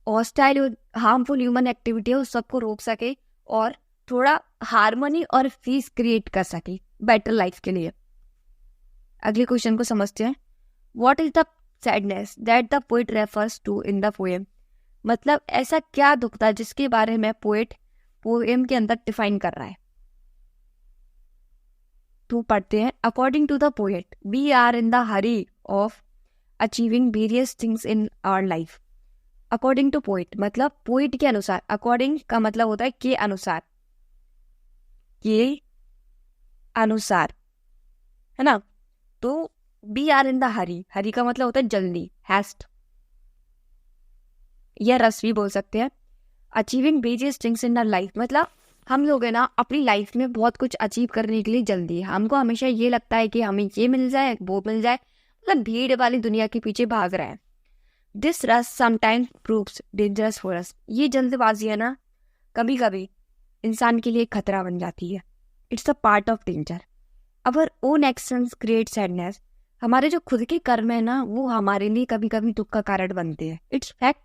हॉस्टाइल हार्मफुल ह्यूमन एक्टिविटी है उस सबको रोक सके और थोड़ा हार्मनी और पीस क्रिएट कर सके बेटर लाइफ के लिए. अगले क्वेश्चन को समझते हैं. What is the sadness that the poet refers to in the poem. मतलब ऐसा क्या दुख था जिसके बारे में पोएट पोएम के अंदर डिफाइन कर रहा है. तो पढ़ते हैं. According to the poet we are in the hurry of achieving various things in our life. According to poet मतलब पोइट के अनुसार. अकॉर्डिंग का मतलब होता है के अनुसार, के अनुसार, है ना. तो बी आर इन द हरी, हरी का मतलब होता है जल्दी, हैस्ट या रस भी बोल सकते हैं. Achieving various things in our life मतलब हम लोग है ना अपनी लाइफ में बहुत कुछ अचीव करने के लिए जल्दी है. हमको हमेशा ये लगता है कि हमें ये मिल जाए, वो मिल जाए, मतलब भीड़ वाली दुनिया के पीछे भाग रहा है. This rush sometimes proves dangerous for us. ये जल्दबाजी है ना कभी कभी इंसान के लिए खतरा बन जाती है. It's a part of danger. Our own actions create sadness. हमारे जो खुद के कर्म है ना वो हमारे लिए कभी कभी दुख का कारण बनते हैं. It's fact.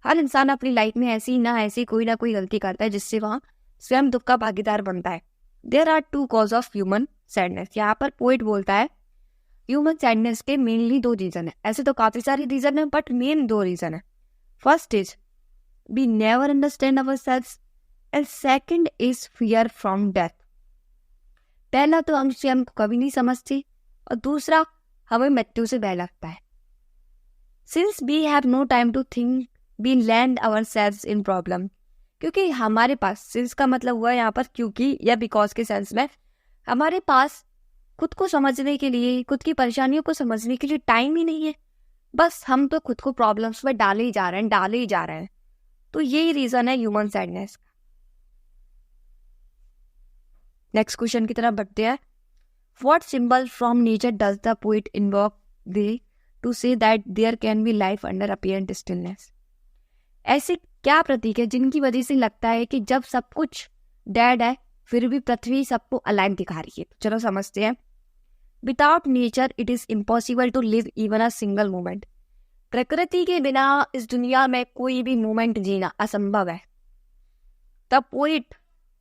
हर इंसान अपनी लाइफ में ऐसी ना ऐसी कोई ना कोई गलती करता है जिससे वहाँ स्वयं दुख का भागीदार बनता है. There are two cause of human sadness. यहाँ पर पोइट बोलता है ह्यूमन सैडनेस के मेनली 2 रीजन है। ऐसे तो काफी सारे रीजन है, बट मेन 2 रीजन है। First is we never understand ourselves and second is fear from death. पहला तो हम कभी नहीं समझते और दूसरा हमें मृत्यु से भय लगता है। Since we have no time to think we land ourselves in problem. क्योंकि हमारे पास, सिंस का मतलब हुआ यहाँ पर क्योंकि या बिकॉज के सेंस में, हमारे पास खुद को समझने के लिए, खुद की परेशानियों को समझने के लिए टाइम ही नहीं है। बस हम तो खुद को प्रॉब्लम्स में डाले ही जा रहे हैं। तो यही रीजन है ह्यूमन सैडनेस का। नेक्स्ट क्वेश्चन की तरफ बढ़ते हैं। What symbol from nature does the poet invoke they to say that there can be life under apparent stillness. ऐसे क्या प्रतीक है जिनकी वजह से लगता है कि जब सब कुछ डेड है फिर भी पृथ्वी सबको अलाइव दिखा रही है। चलो समझते हैं। Without nature it is impossible to live even a single moment. प्रकृति के बिना इस दुनिया में कोई भी मोमेंट जीना असंभव है। The poet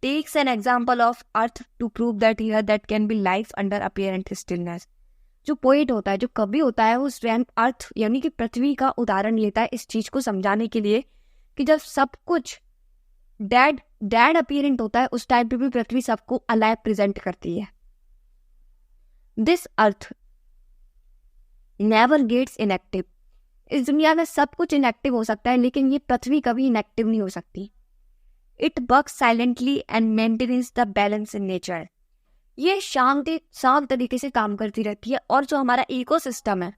takes an example of earth to prove that here that can be life under apparent stillness। जो पोएट होता है, जो कवि होता है, वो स्वयं अर्थ यानी कि पृथ्वी का उदाहरण लेता है इस चीज को समझाने के लिए कि जब सब कुछ डेड अपीयरेंट होता है उस टाइम पे भी पृथ्वी सबको अलाइव प्रेजेंट करती है। This earth never gets inactive. इस दुनिया में सब कुछ इनएक्टिव हो सकता है लेकिन ये पृथ्वी कभी इनएक्टिव नहीं हो सकती। It works silently and maintains the balance in nature. ये शांत तरीके से काम करती रहती है और जो हमारा इकोसिस्टम है,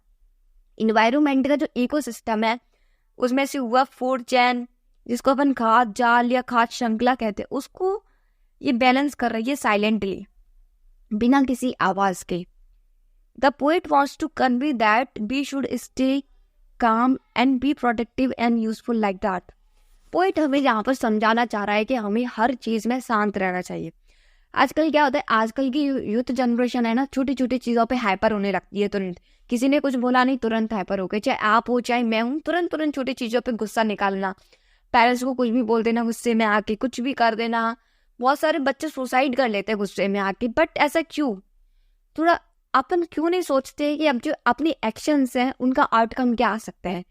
इन्वायरमेंट का जो इकोसिस्टम है, उसमें से हुआ फूड चेन, जिसको अपन खाद्य जाल या खाद्य श्रृंखला कहते हैं, उसको ये बैलेंस कर रही है साइलेंटली, बिना किसी आवाज के। The poet wants to convey that we should stay calm and be productive and useful like that. Poet हमें यहाँ पर समझाना चाह रहा है कि हमें हर चीज में शांत रहना चाहिए। आजकल क्या होता है, आजकल की यूथ जनरेशन है ना, छोटी छोटी चीजों पे हाइपर होने लगती है तुरंत। किसी ने कुछ बोला नहीं, तुरंत हाइपर हो गए, चाहे आप हो चाहे मैं हूँ, तुरंत छोटी चीजों पे गुस्सा निकालना, पेरेंट्स को कुछ भी बोल देना, गुस्से में आके कुछ भी कर देना। बहुत सारे बच्चे सुसाइड कर लेते हैं गुस्से में आके। बट ऐसा क्यों? थोड़ा अपन क्यों नहीं सोचते कि अब जो अपनी एक्शंस हैं उनका आउटकम क्या आ सकता है।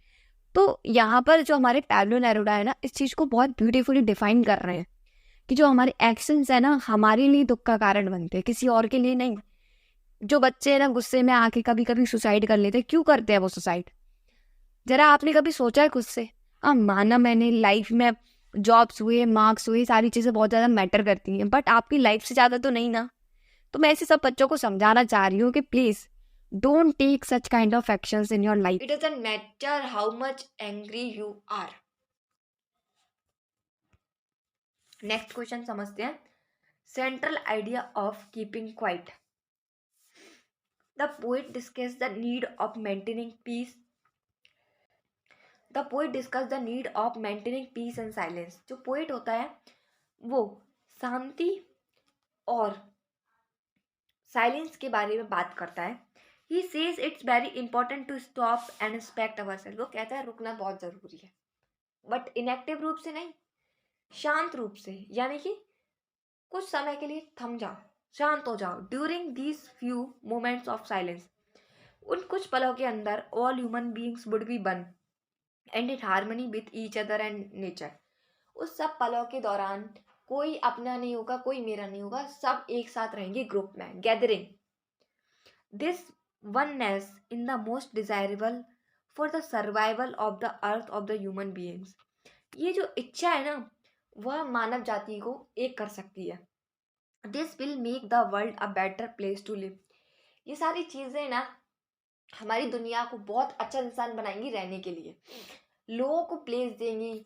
तो यहाँ पर जो हमारे पैब्लो नेरुदा है ना, इस चीज को बहुत ब्यूटीफुली डिफाइन कर रहे हैं कि जो हमारे एक्शंस है ना, हमारे लिए दुख का कारण बनते हैं, किसी और के लिए नहीं। जो बच्चे ना गुस्से में आके कभी कभी सुसाइड कर लेते हैं, क्यों करते हैं वो सुसाइड? जरा आपने कभी सोचा है खुद से? हाँ, माना मैंने लाइफ में जॉब्स हुए, मार्क्स हुए, सारी चीजें बहुत ज्यादा मैटर करती हैं, बट आपकी लाइफ से ज्यादा तो नहीं ना। तो मैं ऐसे सब बच्चों को समझाना चाह रही हूँ कि please don't take such kind of actions in your life. It doesn't matter how much angry you are. Next question समझते हैं। Central idea of keeping quiet. The poet discussed the need of maintaining peace. The poet discussed the need of maintaining peace and silence. जो poet होता है वो शांति और silence के बारे में बात करता है। He says it's very important to stop and respect ourselves. वो कहता है रुकना बहुत जरूरी है, बट इनएक्टिव रूप से नहीं, शांत रूप से, यानी कि कुछ समय के लिए थम जाओ, शांत हो जाओ। During these few moments of silence, उन कुछ पलों के अंदर all human beings would be one and in harmony with each other and nature. उस सब पलों के दौरान कोई अपना नहीं होगा, कोई मेरा नहीं होगा, सब एक साथ रहेंगे ग्रुप में, gathering. This oneness in the most desirable for the survival of the earth of the human beings। ये जो इच्छा है ना, वह मानव जाति को एक कर सकती है। This will make the world a better place to live। ये सारी चीजें ना हमारी दुनिया को बहुत अच्छा इंसान बनाएंगी रहने के लिए, लोगों को प्लेस देंगी,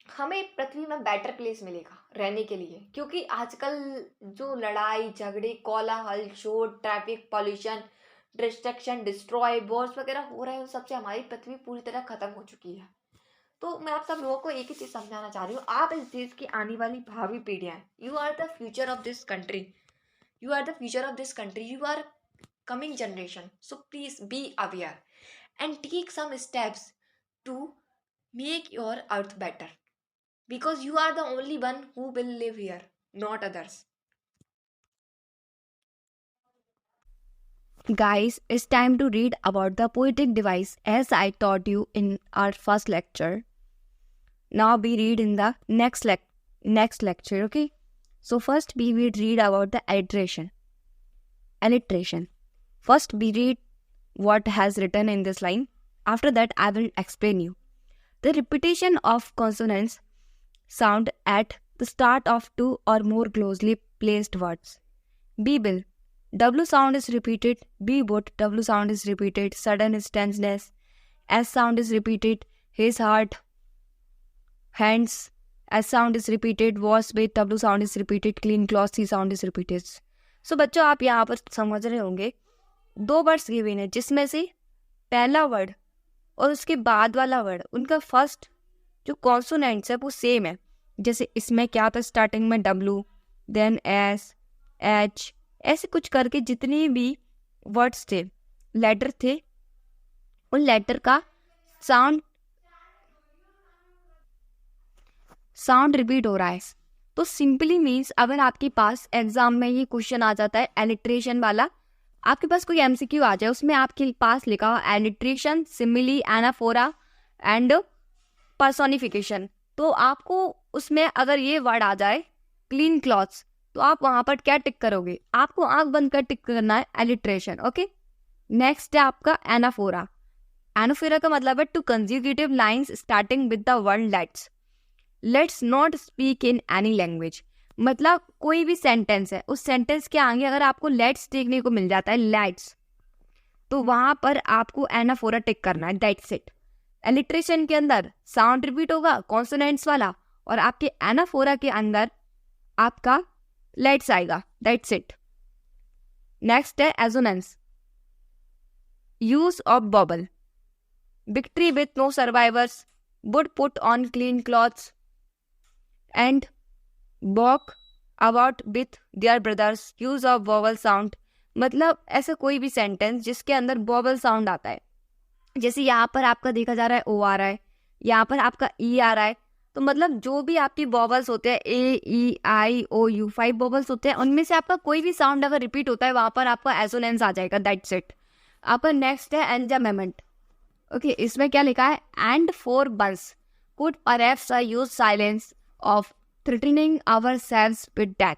हमें पृथ्वी में बेटर प्लेस मिलेगा रहने के लिए। क्योंकि आजकल जो लड़ाई झगड़े, कोलाहल, शोर, traffic, pollution, destruction, destroy, Wars वगैरह हो रहे हैं, उन सबसे हमारी पृथ्वी पूरी तरह खत्म हो चुकी है। तो मैं आप सब लोगों को एक ही चीज समझाना चाह रही हूँ, आप इस देश की आने वाली भावी पीढ़ियां, you are the future of this country, you are the future of this country, you are coming generation. So please be aware and take some steps to make your earth better, because you are the only one who will live here, not others। Guys, it's time to read about the poetic device as I taught you in our first lecture. Now we read in the next lecture, okay? So first we will read about the alliteration. First we read what has written in this line. After that I will explain you. The repetition of consonants sound at the start of two or more closely placed words. Bill. W sound is repeated. B boat. W sound is repeated. Sudden is tenseness. S sound is repeated. His heart. Hands. S sound is repeated. Was with. W sound is repeated. Clean cloth. C sound is repeated. So बच्चों आप यहाँ पर समझ रहे होंगे 2 words given है जिसमें से पहला वर्ड और उसके बाद वाला वर्ड उनका फर्स्ट जो कॉन्सोनेंट्स है वो सेम है. जैसे इसमें क्या था स्टार्टिंग में W, देन S, H, ऐसे कुछ करके जितने भी वर्ड्स थे लेटर थे उन लेटर का साउंड रिपीट हो रहा है. तो सिंपली मीन्स अगर आपके पास एग्जाम में ये क्वेश्चन आ जाता है एलिट्रेशन वाला, आपके पास कोई एमसीक्यू आ जाए उसमें आपके पास लिखा हो alliteration, simile, anaphora and personification, तो आपको उसमें अगर ये वर्ड आ जाए क्लीन क्लॉथ्स तो आप वहां पर क्या टिक करोगे? आपको आंख बंद कर टिक करना है एलिट्रेशन. ओके, नेक्स्ट है आपका एनाफोरा. एनाफोरा का मतलब है to consecutive lines starting with the word let's. Let's not speak in any language, मतलब कोई भी सेंटेंस है उस सेंटेंस के आगे अगर आपको लेट्स देखने को मिल जाता है लेट्स, तो वहां पर आपको एनाफोरा टिक करना है. That's it. एलिट्रेशन के अंदर साउंड रिपीट होगा कॉन्सोनेंट्स वाला और आपके एनाफोरा के अंदर आपका लेट्स आएगा. That's it. नेक्स्ट है assonance. Use of bubble. Victory with no survivors. Would put on clean clothes and walk about with their brothers. Use of vowel sound, मतलब ऐसा कोई भी सेंटेंस जिसके अंदर वॉवल साउंड आता है. जैसे यहाँ पर आपका देखा जा रहा है ओ आ रहा है, यहाँ पर आपका ई आ रहा है, तो मतलब जो भी आपकी वॉवल्स होते हैं ए, ई, आई, ओ, यू, 5 वॉवल्स होते हैं, उनमें से आपका कोई भी साउंड अगर रिपीट होता है वहां पर आपका एसोनेंस आ जाएगा. That's it. आपका नेक्स्ट है एंजामेंट. ओके, इसमें क्या लिखा है? And for once could perhaps use silence of threatening ourselves with death.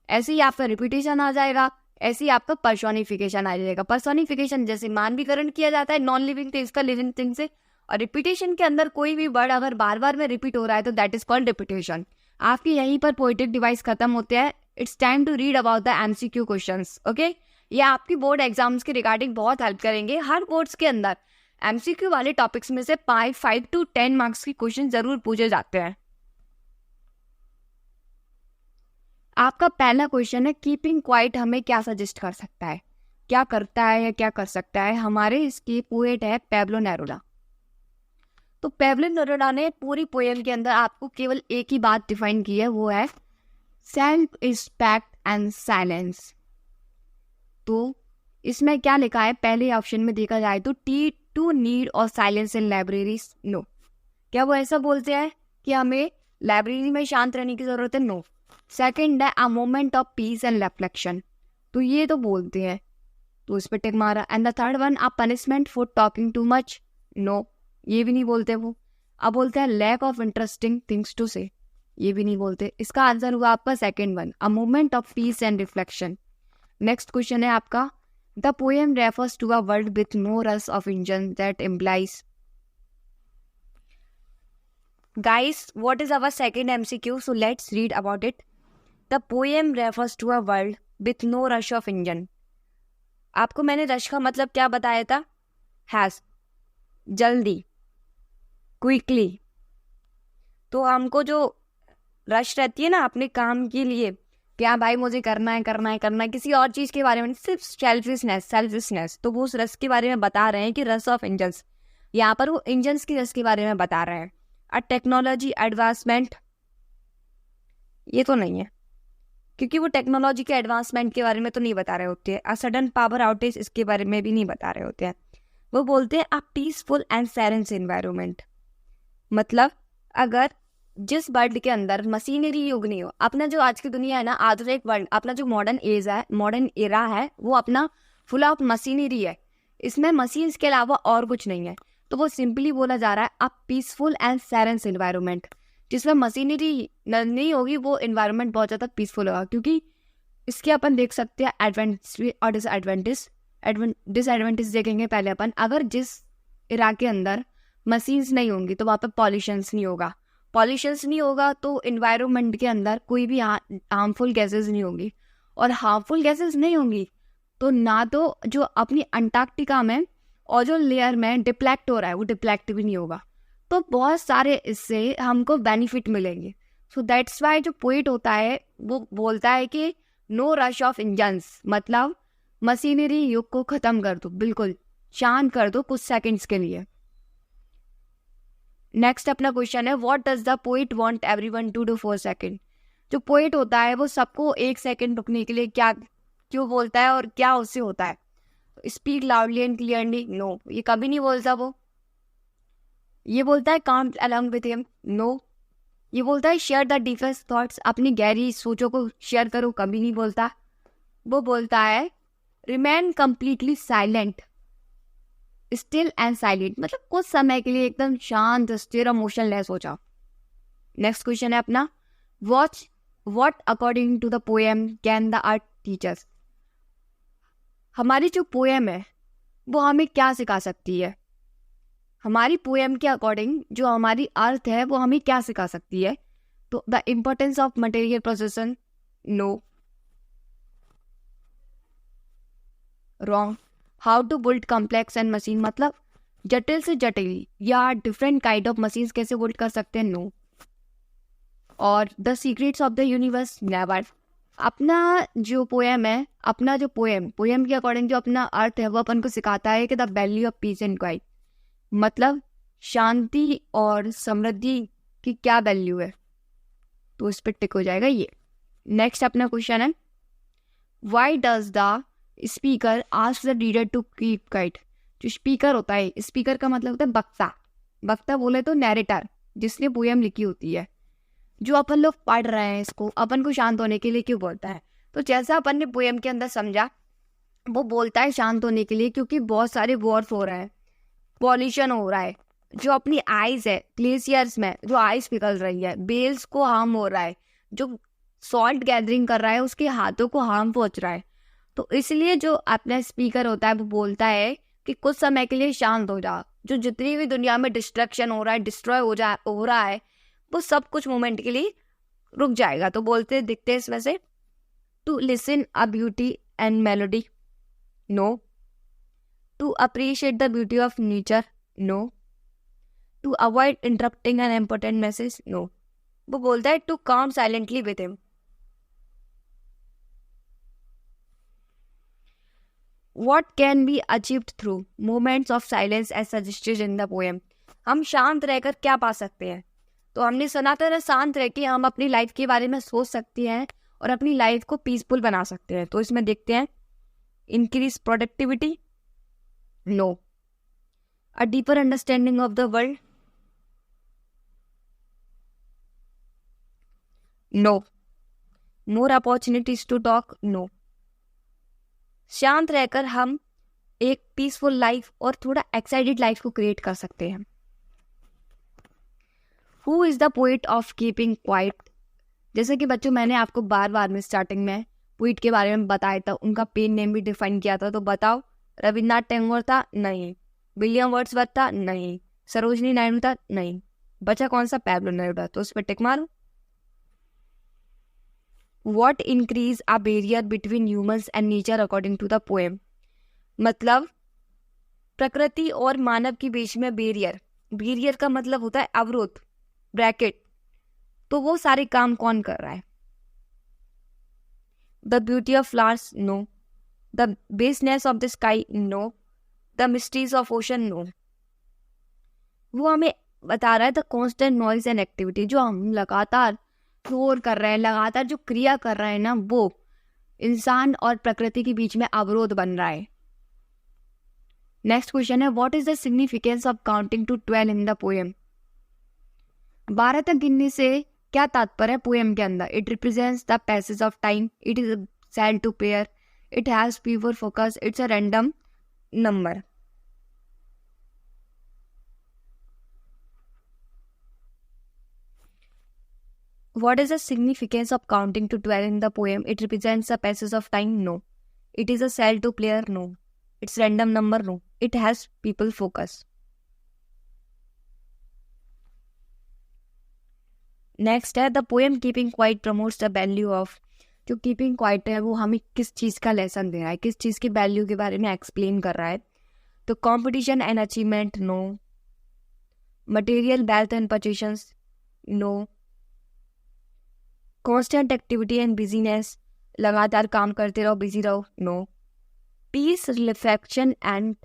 ऐसे ही आपका रिपीटेशन आ जाएगा, ऐसे ही आपका पर्सोनिफिकेशन आ जाएगा. पर्सोनिफिकेशन जैसे मानवीकरण किया जाता है नॉन लिविंग थिंग्स का लिविंग थिंग से, और रिपीटेशन के अंदर कोई भी वर्ड अगर बार बार में रिपीट हो रहा है तो दैट इज कॉल्ड रिपीटेशन. आपके यहीं पर पोएटिक डिवाइस खत्म होते हैं. It's time to read about the MCQ questions. Okay, ये आपकी बोर्ड एग्जाम्स के रिगार्डिंग बहुत हेल्प करेंगे. हर बोर्ड्स के अंदर एमसीक्यू वाले टॉपिक्स में से 5 to 10 मार्क्स के क्वेश्चन जरूर पूछे जाते हैं. आपका पहला क्वेश्चन है कीपिंग क्वाइट हमें क्या सजेस्ट कर सकता है, क्या करता है या क्या कर सकता है? हमारे इसकी पोएट है पैब्लो नेरुदा. तो पैब्लो नेरुदा ने पूरी पोएम के अंदर आपको केवल एक ही बात डिफाइन की है, वो है सेल्फ रिस्पेक्ट एंड साइलेंस. तो इसमें क्या लिखा है? पहले ऑप्शन में देखा जाए तो टी टू नीड और साइलेंस इन लाइब्रेरीज. नो. क्या वो ऐसा बोलते हैं कि हमें लाइब्रेरी में शांत रहने की जरूरत है? नो. सेकेंड है अ moment of peace and reflection. तो ये तो बोलते हैं, तो इस पर टिक मारा. And the third one a punishment for talking too much. No, ये भी नहीं बोलते वो. अब बोलते हैं lack of interesting things to say. ये भी नहीं बोलते. इसका आंसर हुआ आपका second one a moment of peace and reflection. Next question है आपका the poem refers to a world with no rush of engine that implies. Guys, what is our second MCQ? So let's read about it. The poem refers to a world with no rush of engine. आपको मैंने rush का मतलब क्या बताया था? Has, जल्दी, quickly. तो हमको जो रश रहती है ना अपने काम के लिए, क्या भाई मुझे करना है, किसी और चीज़ के बारे में, सिर्फ सेल्फिशनेस, तो वो उस रस के बारे में बता रहे हैं कि रस ऑफ इंजन्स. यहाँ पर वो इंजन्स की रस के बारे में बता रहे हैं. अ टेक्नोलॉजी एडवांसमेंट, ये तो नहीं है क्योंकि वो टेक्नोलॉजी के एडवांसमेंट के बारे में तो नहीं बता रहे होते हैं. अ सडन पावर आउटेज, इसके बारे में भी नहीं बता रहे होते हैं. वो बोलते हैं a peaceful and silence environment. मतलब अगर जिस वर्ल्ड के अंदर मशीनरी युग नहीं हो, अपना जो आज की दुनिया है ना, आधुनिक वर्ल्ड, अपना जो मॉडर्न एज है, मॉडर्न एरा है, वो अपना फुल ऑफ मशीनरी है, इसमें मशीन्स के अलावा और कुछ नहीं है। तो वो सिंपली बोला जा रहा है a peaceful and silence environment. जिसमें मशीनरी नहीं होगी वो एनवायरनमेंट बहुत ज़्यादा पीसफुल होगा। क्योंकि इसके अपन देख सकते हैं एडवांटेज और डिसएडवांटेज देखेंगे पहले अपन। अगर जिस इलाके के अंदर मशीन्स नहीं होंगी तो वहाँ पे पॉल्यूशंस नहीं होगा, पॉल्यूशंस नहीं होगा तो इन्वायरमेंट के अंदर कोई भी हार्मफुल गैसेस नहीं होंगी, और हार्मफुल गैसेस नहीं होंगी तो ना तो जो अपनी अंटार्कटिका में ओजोन लेयर में डिप्लेक्ट हो रहा है वो डिप्लेक्ट भी नहीं होगा। तो बहुत सारे इससे हमको बेनिफिट मिलेंगे। सो दैट्स वाई जो पोइट होता है वो बोलता है कि नो रश ऑफ इंजन्स, मतलब मशीनरी युग को खत्म कर दो, बिल्कुल शांत कर दो कुछ सेकंड्स के लिए। नेक्स्ट अपना क्वेश्चन है what does the poet want everyone to do for second. जो पोइट होता है वो सबको एक सेकंड रुकने के लिए क्या क्यों बोलता है और क्या उससे होता है? Speak loudly and clearly, no, ये कभी नहीं बोलता वो। ये बोलता है count along with him, no. ये बोलता है शेयर द डीपेस्ट थॉट्स, अपनी गहरी सोचों को शेयर करो, कभी नहीं बोलता। वो बोलता है remain completely silent, still and silent, मतलब कुछ समय के लिए एकदम शांत, स्थिर और मोशनलेस हो जाओ। नेक्स्ट क्वेश्चन है अपना what according to the poem can the art teachers. हमारी जो पोएम है वो हमें क्या सिखा सकती है? हमारी पोएम के अकॉर्डिंग जो हमारी अर्थ है वो हमें क्या सिखा सकती है? तो the importance of material procession, no, wrong. How to build complex and machine, मतलब जटिल से जटिल या डिफरेंट काइंड ऑफ मशीन्स कैसे बिल्ड कर सकते हैं, नो। और the secrets of the universe, never. अपना जो पोएम है, अपना जो पोएम के अकॉर्डिंग जो अपना अर्थ है वो अपन को सिखाता है कि the value of peace and quite, मतलब शांति और समृद्धि की क्या वैल्यू है, तो इस पर टिक हो जाएगा ये। नेक्स्ट अपना क्वेश्चन है why does the speaker ask the reader to keep quiet. जो स्पीकर होता है, स्पीकर का मतलब होता है वक्ता, वक्ता बोले तो नैरेटर, जिसने पोएम लिखी होती है। जो अपन लोग पढ़ रहे हैं इसको अपन को शांत होने के लिए क्यों बोलता है? तो जैसा अपन ने पोएम के अंदर समझा, वो बोलता है शांत होने के लिए क्योंकि बहुत सारे वॉर्स हो रहे हैं, पॉल्यूशन हो रहा है, जो अपनी आइज है ग्लेशियर्स में जो आइस पिघल रही है, बेल्स को हार्म हो रहा है, जो सॉल्ट गैदरिंग कर रहा है उसके हाथों को हार्म पहुंच रहा है। तो इसलिए जो अपना स्पीकर होता है वो बोलता है कि कुछ समय के लिए शांत हो जा, जो जितनी भी दुनिया में डिस्ट्रक्शन हो रहा है, डिस्ट्रॉय हो रहा है, वो सब कुछ मोमेंट के लिए रुक जाएगा। तो बोलते दिखते हैं इसमें से to listen a beauty and melody, no. To appreciate the beauty of nature, no. To avoid interrupting an important message, no. वो बोलता है to calm silently with him. What can be achieved through moments of silence as suggested in the poem? हम शांत रहकर क्या पा सकते हैं? तो हमने सुना था ना, शांत रह के हम अपनी लाइफ के बारे में सोच सकते हैं और अपनी लाइफ को पीसफुल बना सकते हैं। तो इसमें देखते हैं increase productivity, no. A deeper understanding of the world, no. More opportunities to talk, no. शांत रहकर हम एक पीसफुल लाइफ और थोड़ा एक्साइटेड लाइफ को क्रिएट कर सकते हैं। Who is the poet of keeping quiet. जैसे कि बच्चों मैंने आपको बार बार में स्टार्टिंग में पोइट के बारे में बताया था, उनका पेन नेम भी डिफाइन किया था। तो बताओ, रविन्द्रनाथ टैगोर था? नहीं। विलियम वर्ड्सवर्थ था? नहीं। सरोजनी नायडू था? नहीं। बचा कौन सा? Pablo Neruda. तो उस पर टिक मारो। What increase a barrier between humans and nature according to the poem? मतलब प्रकृति और मानव के बीच में बैरियर का मतलब होता है अवरोध, ब्रैकेट। तो वो सारे काम कौन कर रहा है? The beauty of flowers, no. The baseness of the sky, no. The mysteries of ocean, no. वो हमें बता रहा है the constant noise and activity, जो हम लगातार शोर कर रहे हैं, लगातार जो क्रिया कर रहे हैं ना, वो इंसान और प्रकृति के बीच में अवरोध बन रहा है। नेक्स्ट क्वेश्चन है what is the significance of counting to 12 in the poem. 12 तक गिनने से क्या तात्पर्य है पोएम के अंदर? It represents the passage of time, it is said to pair, it has fewer focus, it's a random number. What is the significance of counting to 12 in the poem? It represents a passage of time? No. It is a cell to player? No. It's random number? No. It has people focus. Next है the poem keeping quiet promotes the value of. जो keeping quiet है वो हमें किस चीज़ का lesson दे रहा है, किस चीज़ की वैल्यू के बारे में एक्सप्लेन कर रहा है. तो competition and achievement? No. Material wealth and positions? No. Constant activity and busyness? लगातार काम करते रहो, बिजी रहो? No. Peace, reflection and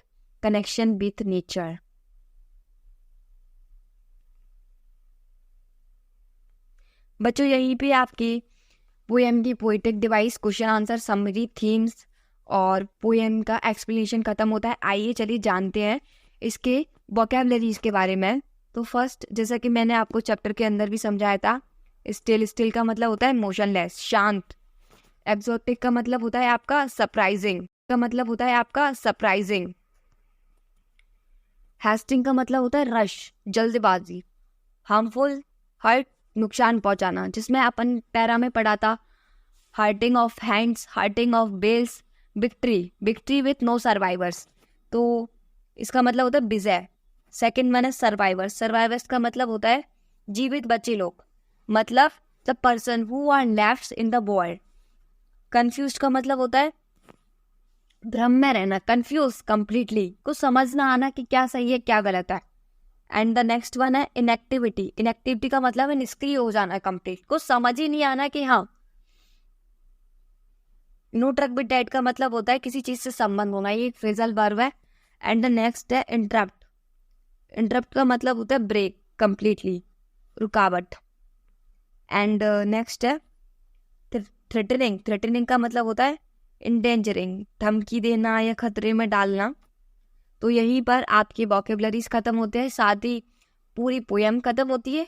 connection with nature? बच्चों यहीं पे आपकी पोएम की poetic device, question answer, summary, themes और पोएम का एक्सप्लेनेशन खत्म होता है. आइए चलिए जानते हैं इसके वोकैबुलरीज के बारे में. तो फर्स्ट, जैसा कि मैंने आपको चैप्टर के अंदर भी समझाया था, स्टिल. स्टिल का मतलब होता है मोशनलेस, शांत. एक्सोटिक का मतलब होता है आपका सरप्राइजिंग, का मतलब होता है आपका सरप्राइजिंग. हैस्टिंग का मतलब होता है रश, जल्दबाजी. हार्मफुल, हर्ट, नुकसान पहुंचाना, जिसमें अपन पैरा में पढ़ा था hurting of hands, hurting of bells. Victory, victory with no survivors, तो इसका मतलब होता है विजय. सेकंड वन है सर्वाइवर्स. सर्वाइवर्स का मतलब होता है जीवित बचे लोग, मतलब the person who are left in the world. Confuse का मतलब होता है भ्रम में रहना, कंफ्यूज कंप्लीटली, कुछ समझ ना आना कि क्या सही है क्या गलत है. एंड द नेक्स्ट वन है इनएक्टिविटी. इनएक्टिविटी का मतलब है निष्क्रिय हो जाना कंप्लीट, कुछ समझ ही नहीं आना कि हाँ. नो ट्रक विद डेट का मतलब होता है किसी चीज से संबंध होना, ये एक फ्रेजल वर्ब है. एंड द नेक्स्ट है इंटरप्ट. इंटरप्ट का मतलब होता है ब्रेक, कंप्लीटली, रुकावट. एंड नेक्स्ट है थ्रेटनिंग. थ्रेटनिंग का मतलब होता है इंडेंजरिंग, धमकी देना या खतरे में डालना. तो यहीं पर आपकी वोकैबुलरीज खत्म होते हैं, साथ ही पूरी पोएम खत्म होती है.